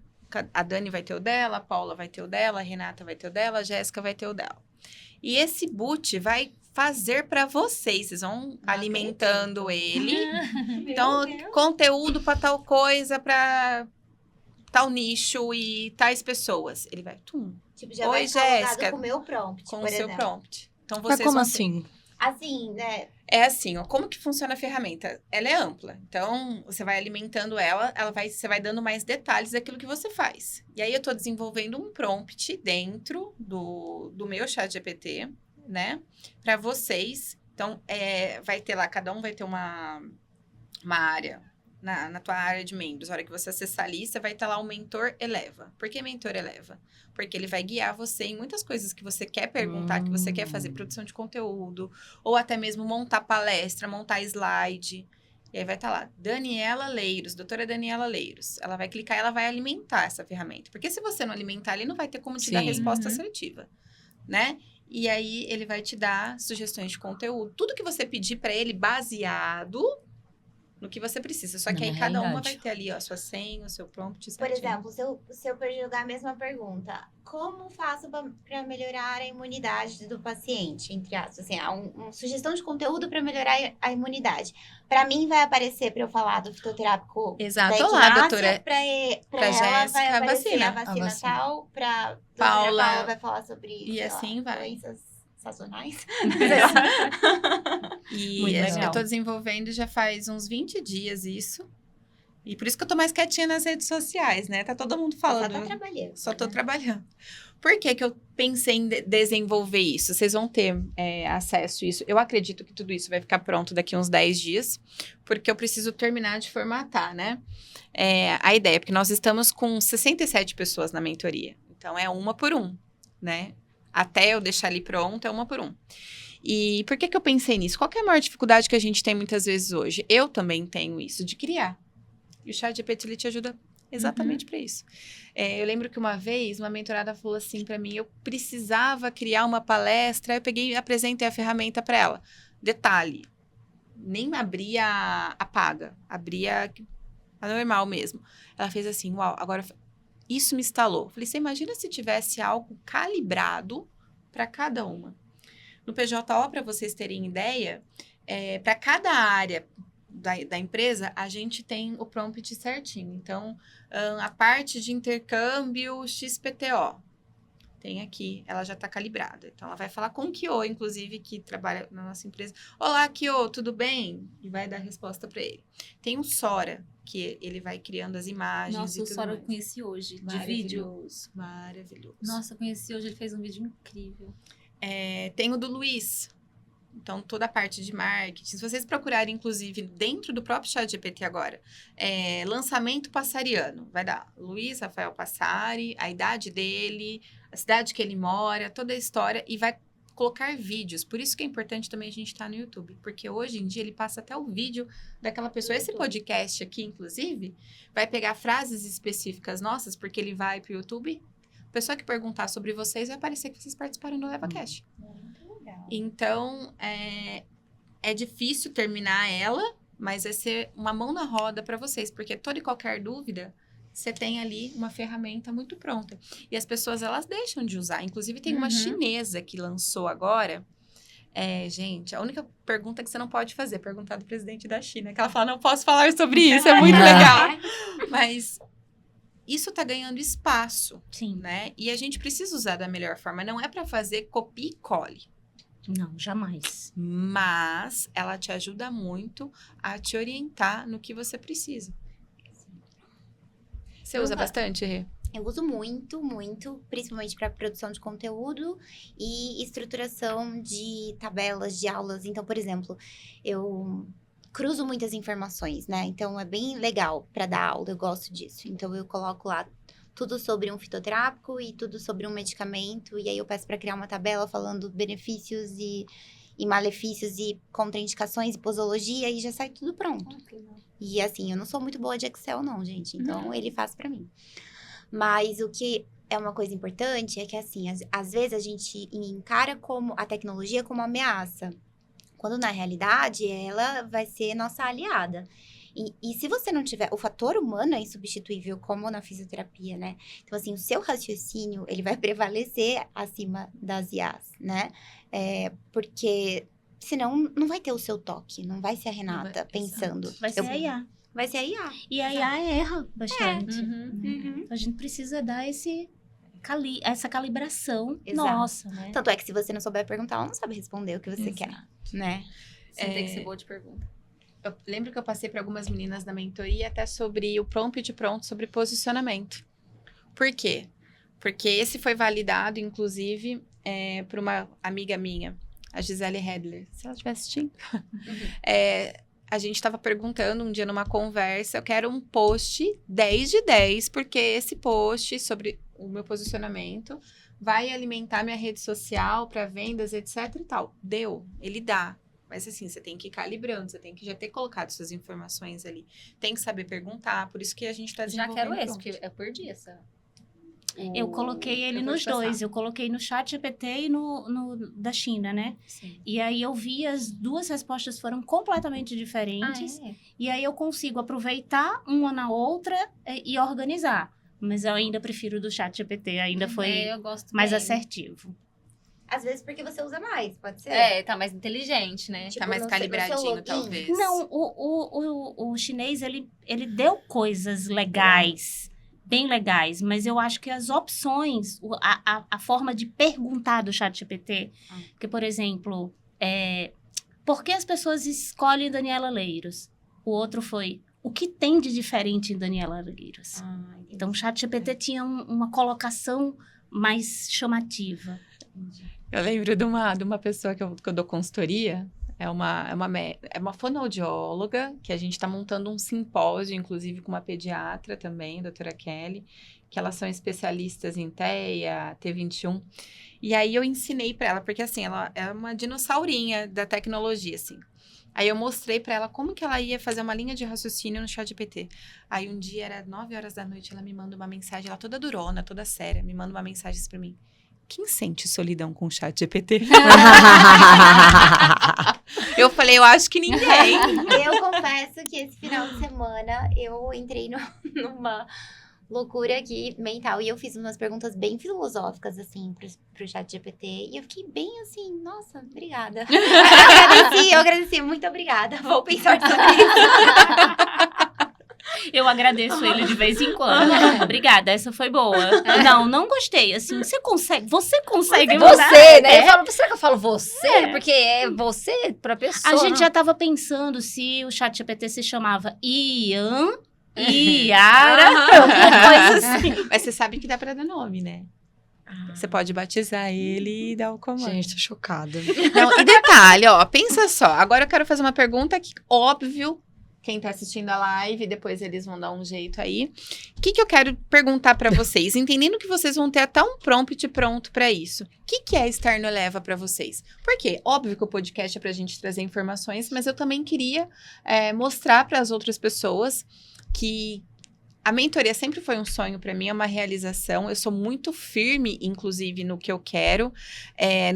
A Dani vai ter o dela, a Paula vai ter o dela, a Renata vai ter o dela, a Jéssica vai ter o dela. E esse boot vai fazer para vocês. Vocês vão alimentando ele. Então, conteúdo para tal coisa, para tal nicho e tais pessoas. Ele vai, Tipo, já Oi, vai estar logado Jéssica, com o meu prompt, com por o seu exemplo. prompt. Então, Mas vocês como vão assim? Assim, né? É assim, ó, como que funciona a ferramenta? Ela é ampla, então você vai alimentando ela, você vai dando mais detalhes daquilo que você faz. E aí eu tô desenvolvendo um prompt dentro do meu chat GPT, né, para vocês. Então, vai ter lá, cada um vai ter uma área, na tua área de membros. Na hora que você acessar a lista, vai estar lá o Mentor Eleva. Por que Mentor Eleva? Porque ele vai guiar você em muitas coisas que você quer perguntar, que você quer fazer produção de conteúdo, ou até mesmo montar palestra, montar slide. E aí vai estar lá, Daniela Leiros, doutora Daniela Leiros. Ela vai clicar e ela vai alimentar essa ferramenta. Porque se você não alimentar, ele não vai ter como te dar Sim. resposta assertiva, né? E aí ele vai te dar sugestões de conteúdo. Tudo que você pedir para ele baseado no que você precisa. Só que Na aí cada uma realidade. vai ter ali, ó, a sua senha, o seu prompt. Por certinho. exemplo, se eu jogar a mesma pergunta, como faço para melhorar a imunidade do paciente? Entre aspas, assim, uma sugestão de conteúdo para melhorar a imunidade. Para mim, vai aparecer para eu falar do fitoterápico Exato. da Olá, equinácea, doutora. Pra ela Jéssica, vai a aparecer vacina. a vacina A vacina. tal, para Paula. Paula vai falar sobre E sei assim lá, vai. doenças sazonais. E Muito eu legal. tô desenvolvendo já faz uns 20 dias isso. E por isso que eu tô mais quietinha nas redes sociais, né? Tá todo mundo Só falando. tá trabalhando. Só tô né? trabalhando. Por que que eu pensei em desenvolver isso? Vocês vão ter acesso a isso. Eu acredito que tudo isso vai ficar pronto daqui uns 10 dias, porque eu preciso terminar de formatar, né? A ideia, porque nós estamos com 67 pessoas na mentoria. Então, é uma por um, né? Até eu deixar ali pronto, é uma por um. E por que que eu pensei nisso? Qual que é a maior dificuldade que a gente tem muitas vezes hoje? Eu também tenho isso, de criar. E o ChatGPT, ele te ajuda exatamente para isso. Eu lembro que uma vez, uma mentorada falou assim para mim, eu precisava criar uma palestra, eu peguei e apresentei a ferramenta para ela. Detalhe, nem abria a paga, abria a normal mesmo. Ela fez assim, uau, agora isso me instalou. Falei, você imagina se tivesse algo calibrado para cada uma? No PJO, para vocês terem ideia, para cada área da empresa, a gente tem o prompt certinho. Então, a parte de intercâmbio XPTO, tem aqui, ela já está calibrada. Então, ela vai falar com o Kyo, inclusive, que trabalha na nossa empresa. Olá, Kyo, tudo bem? E vai dar resposta para ele. Tem o Sora, que ele vai criando as imagens. Nossa, e o tudo Sora eu mais. conheci hoje, de vídeo. Maravilhoso. Nossa, eu conheci hoje, ele fez um vídeo incrível. Tem o do Luiz. Então, toda a parte de marketing. Se vocês procurarem, inclusive, dentro do próprio ChatGPT agora, lançamento passariano, vai dar Luiz Rafael Passari, a idade dele, a cidade que ele mora, toda a história, e vai colocar vídeos. Por isso que é importante também a gente estar no YouTube, porque hoje em dia ele passa até o vídeo daquela pessoa. Esse podcast aqui, inclusive, vai pegar frases específicas nossas, porque ele vai para o YouTube. A pessoa que perguntar sobre vocês vai aparecer que vocês participaram do LevaCast. Então, é difícil terminar ela, mas vai ser uma mão na roda para vocês, porque toda e qualquer dúvida, você tem ali uma ferramenta muito pronta. E as pessoas, elas deixam de usar. Inclusive, tem uma chinesa que lançou agora. Gente, a única pergunta que você não pode fazer é perguntar do presidente da China, que ela fala, não posso falar sobre isso, é muito legal. Mas isso tá ganhando espaço, Sim. né? E a gente precisa usar da melhor forma. Não é para fazer copia e cole. Não, jamais. Mas ela te ajuda muito a te orientar no que você precisa. Você usa bastante, Rê? Eu uso muito, muito, principalmente para produção de conteúdo e estruturação de tabelas de aulas. Então, por exemplo, eu cruzo muitas informações, né? Então, é bem legal para dar aula, eu gosto disso. Então, eu coloco lá tudo sobre um fitoterápico e tudo sobre um medicamento. E aí, eu peço para criar uma tabela falando benefícios e malefícios e contraindicações e posologia e já sai tudo pronto. E assim, eu não sou muito boa de Excel não, gente. Então, ele faz para mim. Mas o que é uma coisa importante é que, assim, às vezes a gente encara como a tecnologia como ameaça. Quando, na realidade, ela vai ser nossa aliada. E se você não tiver... O fator humano é insubstituível, como na fisioterapia, né? Então, assim, o seu raciocínio, ele vai prevalecer acima das IAs, né? Porque senão não vai ter o seu toque. Não vai ser a Renata pensando. Vai ser a IA. Vai ser a IA. E a IA erra bastante. Uhum. A gente precisa dar essa calibração Exato. nossa, né? Tanto é que se você não souber perguntar, ela não sabe responder o que você quer, né? Você tem que ser boa de pergunta. Eu lembro que eu passei para algumas meninas da mentoria até sobre o prompt pronto sobre posicionamento. Por quê? Porque esse foi validado, inclusive, por uma amiga minha, a Gisele Hedler. Se ela estiver assistindo. A gente estava perguntando um dia numa conversa, eu quero um post 10 de 10, porque esse post sobre o meu posicionamento vai alimentar minha rede social para vendas, etc e tal. Deu, ele dá. Mas assim, você tem que ir calibrando, você tem que já ter colocado suas informações ali. Tem que saber perguntar, por isso que a gente está Já desenvolvendo. quero esse, porque eu perdi essa. Eu coloquei ele Eu vou nos te passar. dois. Eu coloquei no ChatGPT e no da China, né? Sim. E aí eu vi as duas respostas foram completamente diferentes. E aí eu consigo aproveitar uma na outra e organizar. Mas eu ainda prefiro do ChatGPT, ainda foi eu gosto mais bem. assertivo. Às vezes porque você usa mais, pode ser? Tá mais inteligente, né? Tipo, Tá mais no seu calibradinho, login. talvez. Não, o chinês, ele deu coisas legais, bem legais, mas eu acho que as opções, a forma de perguntar do ChatGPT, porque, por exemplo, por que as pessoas escolhem Daniela Leiros? O outro foi, o que tem de diferente em Daniela Leiros? Então, o ChatGPT tinha uma colocação mais chamativa. Eu lembro de uma pessoa que eu dou consultoria, é uma fonoaudióloga, que a gente está montando um simpósio, inclusive com uma pediatra também, a doutora Kelly, que elas são especialistas em TEA, T21. E aí eu ensinei pra ela, porque assim, ela é uma dinossaurinha da tecnologia, assim. Aí eu mostrei pra ela como que ela ia fazer uma linha de raciocínio no ChatGPT. Aí um dia, era 9 horas da noite, ela me manda uma mensagem, ela toda durona, toda séria, me manda uma mensagem assim pra mim. Quem sente solidão com o ChatGPT? Eu falei, eu acho que ninguém. Eu confesso que esse final de semana eu entrei numa loucura aqui mental. E eu fiz umas perguntas bem filosóficas, assim, pro ChatGPT. E eu fiquei bem assim, nossa, obrigada. Eu agradeci, muito obrigada. Vou pensar sobre isso. Eu agradeço ele de vez em quando. Obrigada, essa foi boa. Não gostei. Assim, você consegue mudar? Você, né? Eu falo, será que eu falo você? Porque é você pra pessoa. A gente já tava pensando se o ChatGPT se chamava Ian, Iara, alguma coisa assim. Mas você sabe que dá pra dar nome, né? Você pode batizar ele e dar o comando. Gente, tô chocada. Não, e detalhe, ó, pensa só. Agora eu quero fazer uma pergunta que, óbvio, quem tá assistindo a live, depois eles vão dar um jeito aí. O que eu quero perguntar pra vocês? Entendendo que vocês vão ter até um prompt pronto pra isso. O que é Estar no Eleva pra vocês? Porque, óbvio que o podcast é pra gente trazer informações, mas eu também queria mostrar para as outras pessoas que a mentoria sempre foi um sonho para mim, é uma realização. Eu sou muito firme, inclusive, no que eu quero,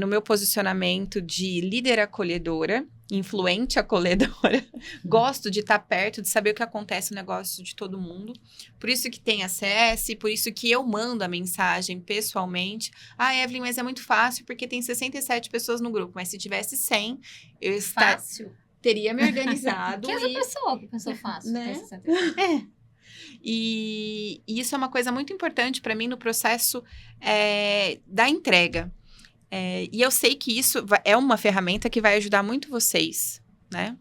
no meu posicionamento de líder acolhedora, influente acolhedora. Gosto de estar perto, de saber o que acontece no negócio de todo mundo. Por isso que tem acesso, por isso que eu mando a mensagem pessoalmente. Ah, Evelyn, mas é muito fácil, porque tem 67 pessoas no grupo. Mas se tivesse 100, eu Fácil. teria me organizado. Quem é essa pessoa que pensou fácil? Né? E isso é uma coisa muito importante para mim no processo da entrega. E eu sei que isso é uma ferramenta que vai ajudar muito vocês, né?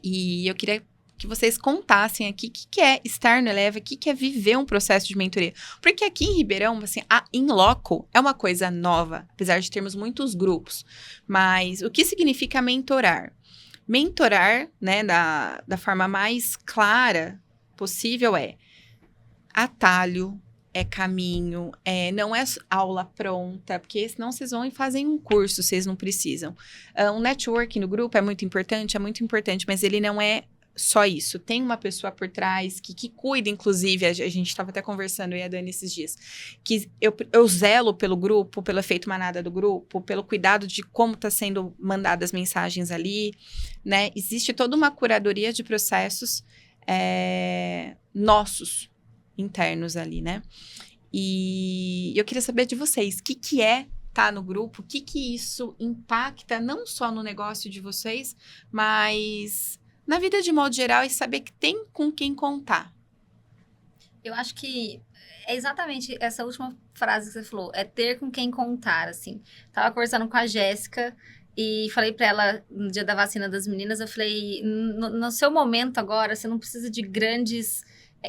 E eu queria que vocês contassem aqui o que é estar no Eleva, o que é viver um processo de mentoria. Porque aqui em Ribeirão, assim, a in loco é uma coisa nova, apesar de termos muitos grupos. Mas o que significa mentorar? Mentorar, né, da forma mais clara possível é atalho, é caminho, não é aula pronta, porque senão vocês vão e fazem um curso, vocês não precisam. Um networking no grupo é muito importante, mas ele não é só isso. Tem uma pessoa por trás que cuida, inclusive, a gente estava até conversando, eu e a Dani esses dias, que eu zelo pelo grupo, pelo efeito manada do grupo, pelo cuidado de como está sendo mandadas as mensagens ali, né? Existe toda uma curadoria de processos nossos, internos ali, né? E eu queria saber de vocês, o que é estar no grupo, o que isso impacta não só no negócio de vocês, mas na vida de modo geral e saber que tem com quem contar. Eu acho que é exatamente essa última frase que você falou, é ter com quem contar, assim. Tava conversando com a Jéssica e falei pra ela, no dia da vacina das meninas, eu falei, no seu momento agora, você não precisa de grandes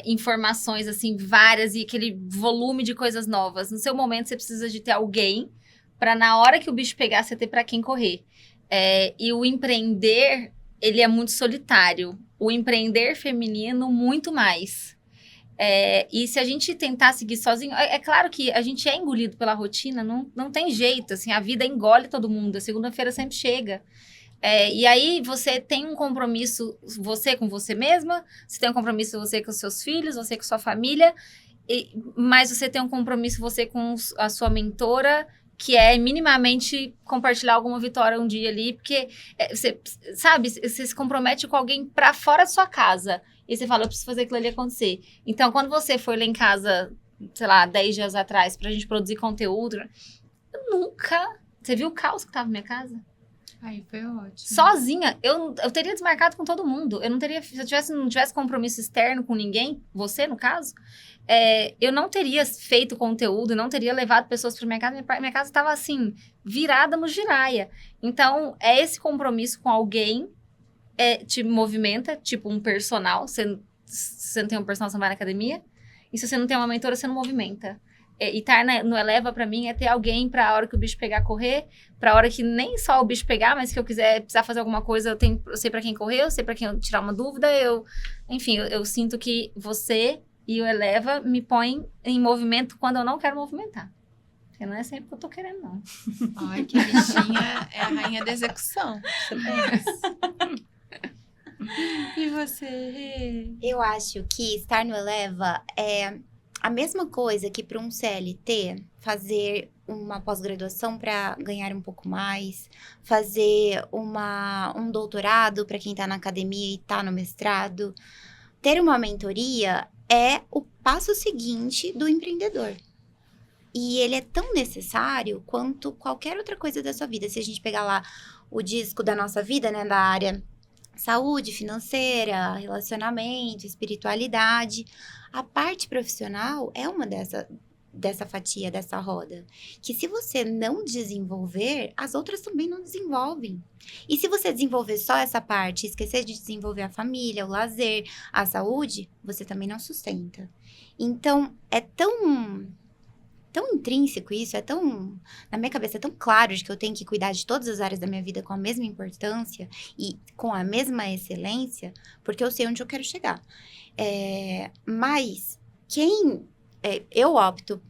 informações, assim, várias e aquele volume de coisas novas. No seu momento, você precisa de ter alguém pra na hora que o bicho pegar, você ter pra quem correr. E o empreender, ele é muito solitário. O empreender feminino, muito mais. E se a gente tentar seguir sozinho, é claro que a gente é engolido pela rotina, não tem jeito, assim, a vida engole todo mundo, a segunda-feira sempre chega. E aí você tem um compromisso, você com você mesma, você tem um compromisso você com seus filhos, você com sua família, mas você tem um compromisso você com a sua mentora, que é minimamente compartilhar alguma vitória um dia ali, porque você, sabe, você se compromete com alguém pra fora da sua casa. E você fala, eu preciso fazer aquilo ali acontecer. Então, quando você foi lá em casa, sei lá, 10 dias atrás, pra gente produzir conteúdo, eu nunca... Você viu o caos que tava na minha casa? Ai, foi ótimo. Sozinha, eu teria desmarcado com todo mundo. Eu não teria... Se eu não tivesse compromisso externo com ninguém, você, no caso, eu não teria feito conteúdo, não teria levado pessoas pra minha casa. Minha casa tava, assim, virada no giraia. Então, esse compromisso com alguém te movimenta, tipo um personal. Se você não tem um personal, você não vai na academia. E se você não tem uma mentora, você não movimenta. E estar no Eleva, pra mim, é ter alguém pra hora que o bicho pegar, correr. Pra hora que nem só o bicho pegar, mas que eu precisar fazer alguma coisa, eu sei pra quem correr, eu sei pra quem tirar uma dúvida. Enfim, eu sinto que você E o Eleva me põe em movimento quando eu não quero movimentar. Porque não é sempre que eu tô querendo, não. Ai, que bichinha é a rainha da execução. Você pensa? E você, Rê? Eu acho que estar no Eleva é a mesma coisa que para um CLT fazer uma pós-graduação para ganhar um pouco mais, fazer um doutorado para quem está na academia e está no mestrado. Ter uma mentoria é o passo seguinte do empreendedor. E ele é tão necessário quanto qualquer outra coisa da sua vida. Se a gente pegar lá o disco da nossa vida, né, da área saúde financeira, relacionamento, espiritualidade, a parte profissional é uma dessa fatia, dessa roda. Que se você não desenvolver, as outras também não desenvolvem. E se você desenvolver só essa parte, esquecer de desenvolver a família, o lazer, a saúde, você também não sustenta. Então, é tão intrínseco isso, na minha cabeça é tão claro de que eu tenho que cuidar de todas as áreas da minha vida com a mesma importância e com a mesma excelência, porque eu sei onde eu quero chegar. Mas eu opto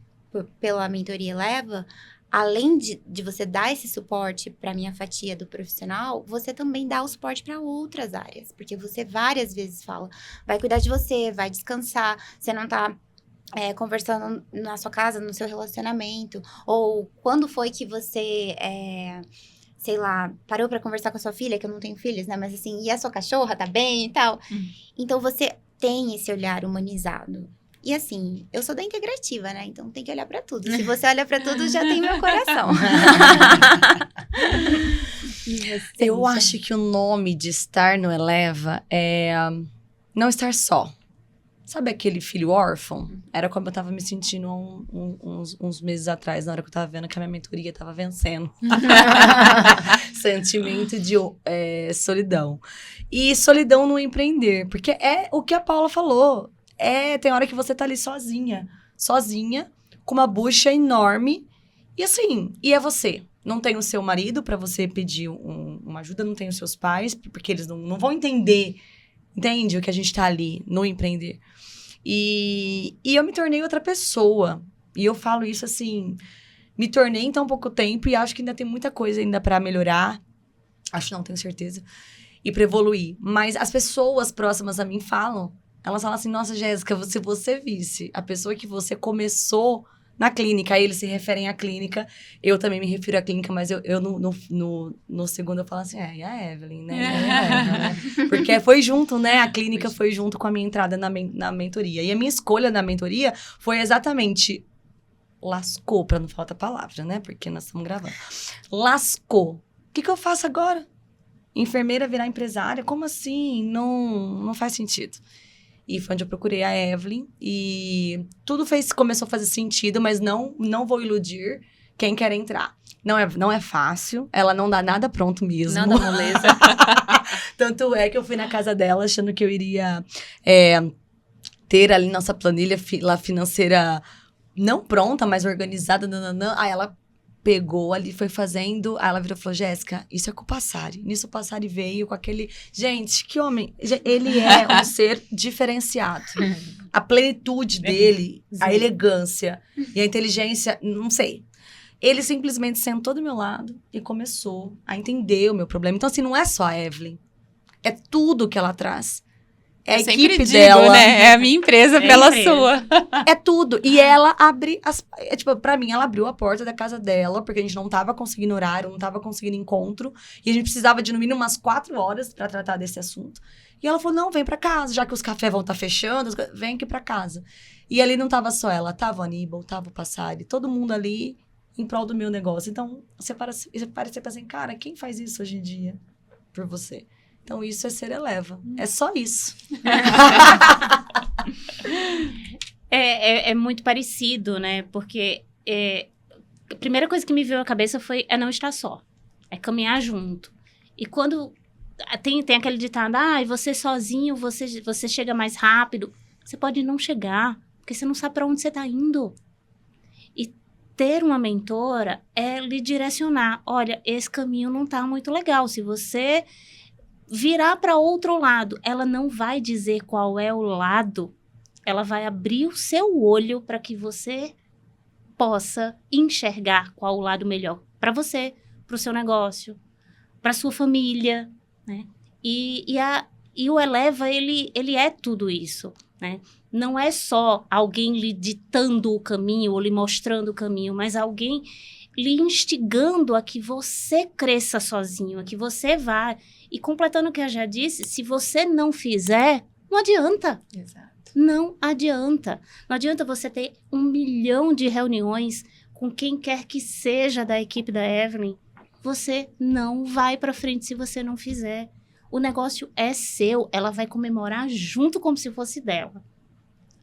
pela mentoria Eleva, além de você dar esse suporte para minha fatia do profissional, você também dá o suporte para outras áreas, porque você várias vezes fala, vai cuidar de você, vai descansar, você não tá conversando na sua casa, no seu relacionamento, ou quando foi que você, sei lá, parou pra conversar com a sua filha, que eu não tenho filhos, né, mas assim, e a sua cachorra tá bem e tal? Então, você tem esse olhar humanizado. E assim, eu sou da integrativa, né, então tem que olhar pra tudo. Se você olha pra tudo, já tem meu coração. Eu acho que o nome de estar no Eleva é não estar só. Sabe aquele filho órfão? Era como eu tava me sentindo uns meses atrás, na hora que eu tava vendo que a minha mentoria tava vencendo. Sentimento de solidão. E solidão no empreender, porque é o que a Paula falou. Tem hora que você tá ali sozinha, com uma bucha enorme. E assim, e é você. Não tem o seu marido pra você pedir uma ajuda, não tem os seus pais, porque eles não vão entender. Entende o que a gente tá ali no empreender? E eu me tornei outra pessoa. E eu falo isso assim, me tornei em tão pouco tempo e acho que ainda tem muita coisa ainda pra melhorar. Acho não, tenho certeza. E pra evoluir. Mas as pessoas próximas a mim elas falam assim, nossa, Jéssica, se você visse a pessoa que você começou na clínica, aí eles se referem à clínica, eu também me refiro à clínica, mas eu no segundo eu falo assim, e a Evelyn, né? Né? Porque foi junto, né? A clínica foi junto com a minha entrada na mentoria. E a minha escolha na mentoria foi exatamente, lascou, pra não faltar palavra, né? Porque nós estamos gravando. Lascou. O que eu faço agora? Enfermeira virar empresária? Como assim? Não faz sentido. E foi onde eu procurei a Evelyn. E tudo começou a fazer sentido, mas não vou iludir quem quer entrar. Não é fácil. Ela não dá nada pronto mesmo. Nada moleza. Tanto é que eu fui na casa dela achando que eu iria ter ali nossa planilha financeira não pronta, mas organizada. Aí ela pegou ali, foi fazendo. Aí ela virou e falou, Jéssica, isso é com o Passari. Nisso o Passari veio com aquele... Gente, que homem! Ele é um ser diferenciado. A plenitude dele, a elegância e a inteligência, não sei. Ele simplesmente sentou do meu lado e começou a entender o meu problema. Então, assim, não é só a Evelyn. É tudo que ela traz. É a equipe dela. Né? É a minha empresa pela sua. É tudo. E ela abre pra mim, ela abriu a porta da casa dela, porque a gente não tava conseguindo horário, não tava conseguindo encontro. E a gente precisava de, no mínimo, umas 4 horas pra tratar desse assunto. E ela falou, não, vem pra casa, já que os cafés vão estar fechando, vem aqui pra casa. E ali não tava só ela, tava o Aníbal, tava o Passari, todo mundo ali em prol do meu negócio. Então, você parece assim, cara, quem faz isso hoje em dia por você? Então, isso é ser Eleva. É só isso. É muito parecido, né? Porque a primeira coisa que me veio à cabeça foi não estar só. É caminhar junto. E quando... Tem aquele ditado, você sozinho, você chega mais rápido. Você pode não chegar, porque você não sabe para onde você está indo. E ter uma mentora é lhe direcionar. Olha, esse caminho não está muito legal. Se você... virar para outro lado, ela não vai dizer qual é o lado, ela vai abrir o seu olho para que você possa enxergar qual o lado melhor para você, para o seu negócio, para sua família, né? E o Eleva, ele é tudo isso, né? Não é só alguém lhe ditando o caminho ou lhe mostrando o caminho, mas alguém lhe instigando a que você cresça sozinho, a que você vá. E completando o que eu já disse, se você não fizer, não adianta. Exato. Não adianta. Não adianta você ter 1 milhão de reuniões com quem quer que seja da equipe da Evelyn. Você não vai para frente se você não fizer. O negócio é seu. Ela vai comemorar junto como se fosse dela.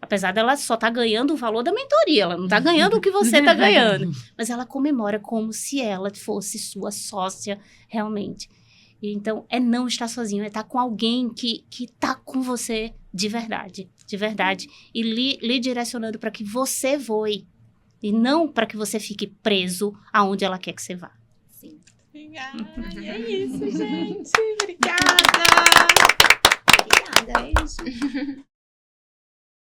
Apesar dela só estar ganhando o valor da mentoria. Ela não está ganhando o que você está ganhando. Mas ela comemora como se ela fosse sua sócia realmente. Então, é não estar sozinho, é estar com alguém que está com você de verdade. E lhe direcionando para que você voe. E não para que você fique preso aonde ela quer que você vá. Sim. Obrigada. E é isso, gente. Obrigada. Obrigada. Beijo.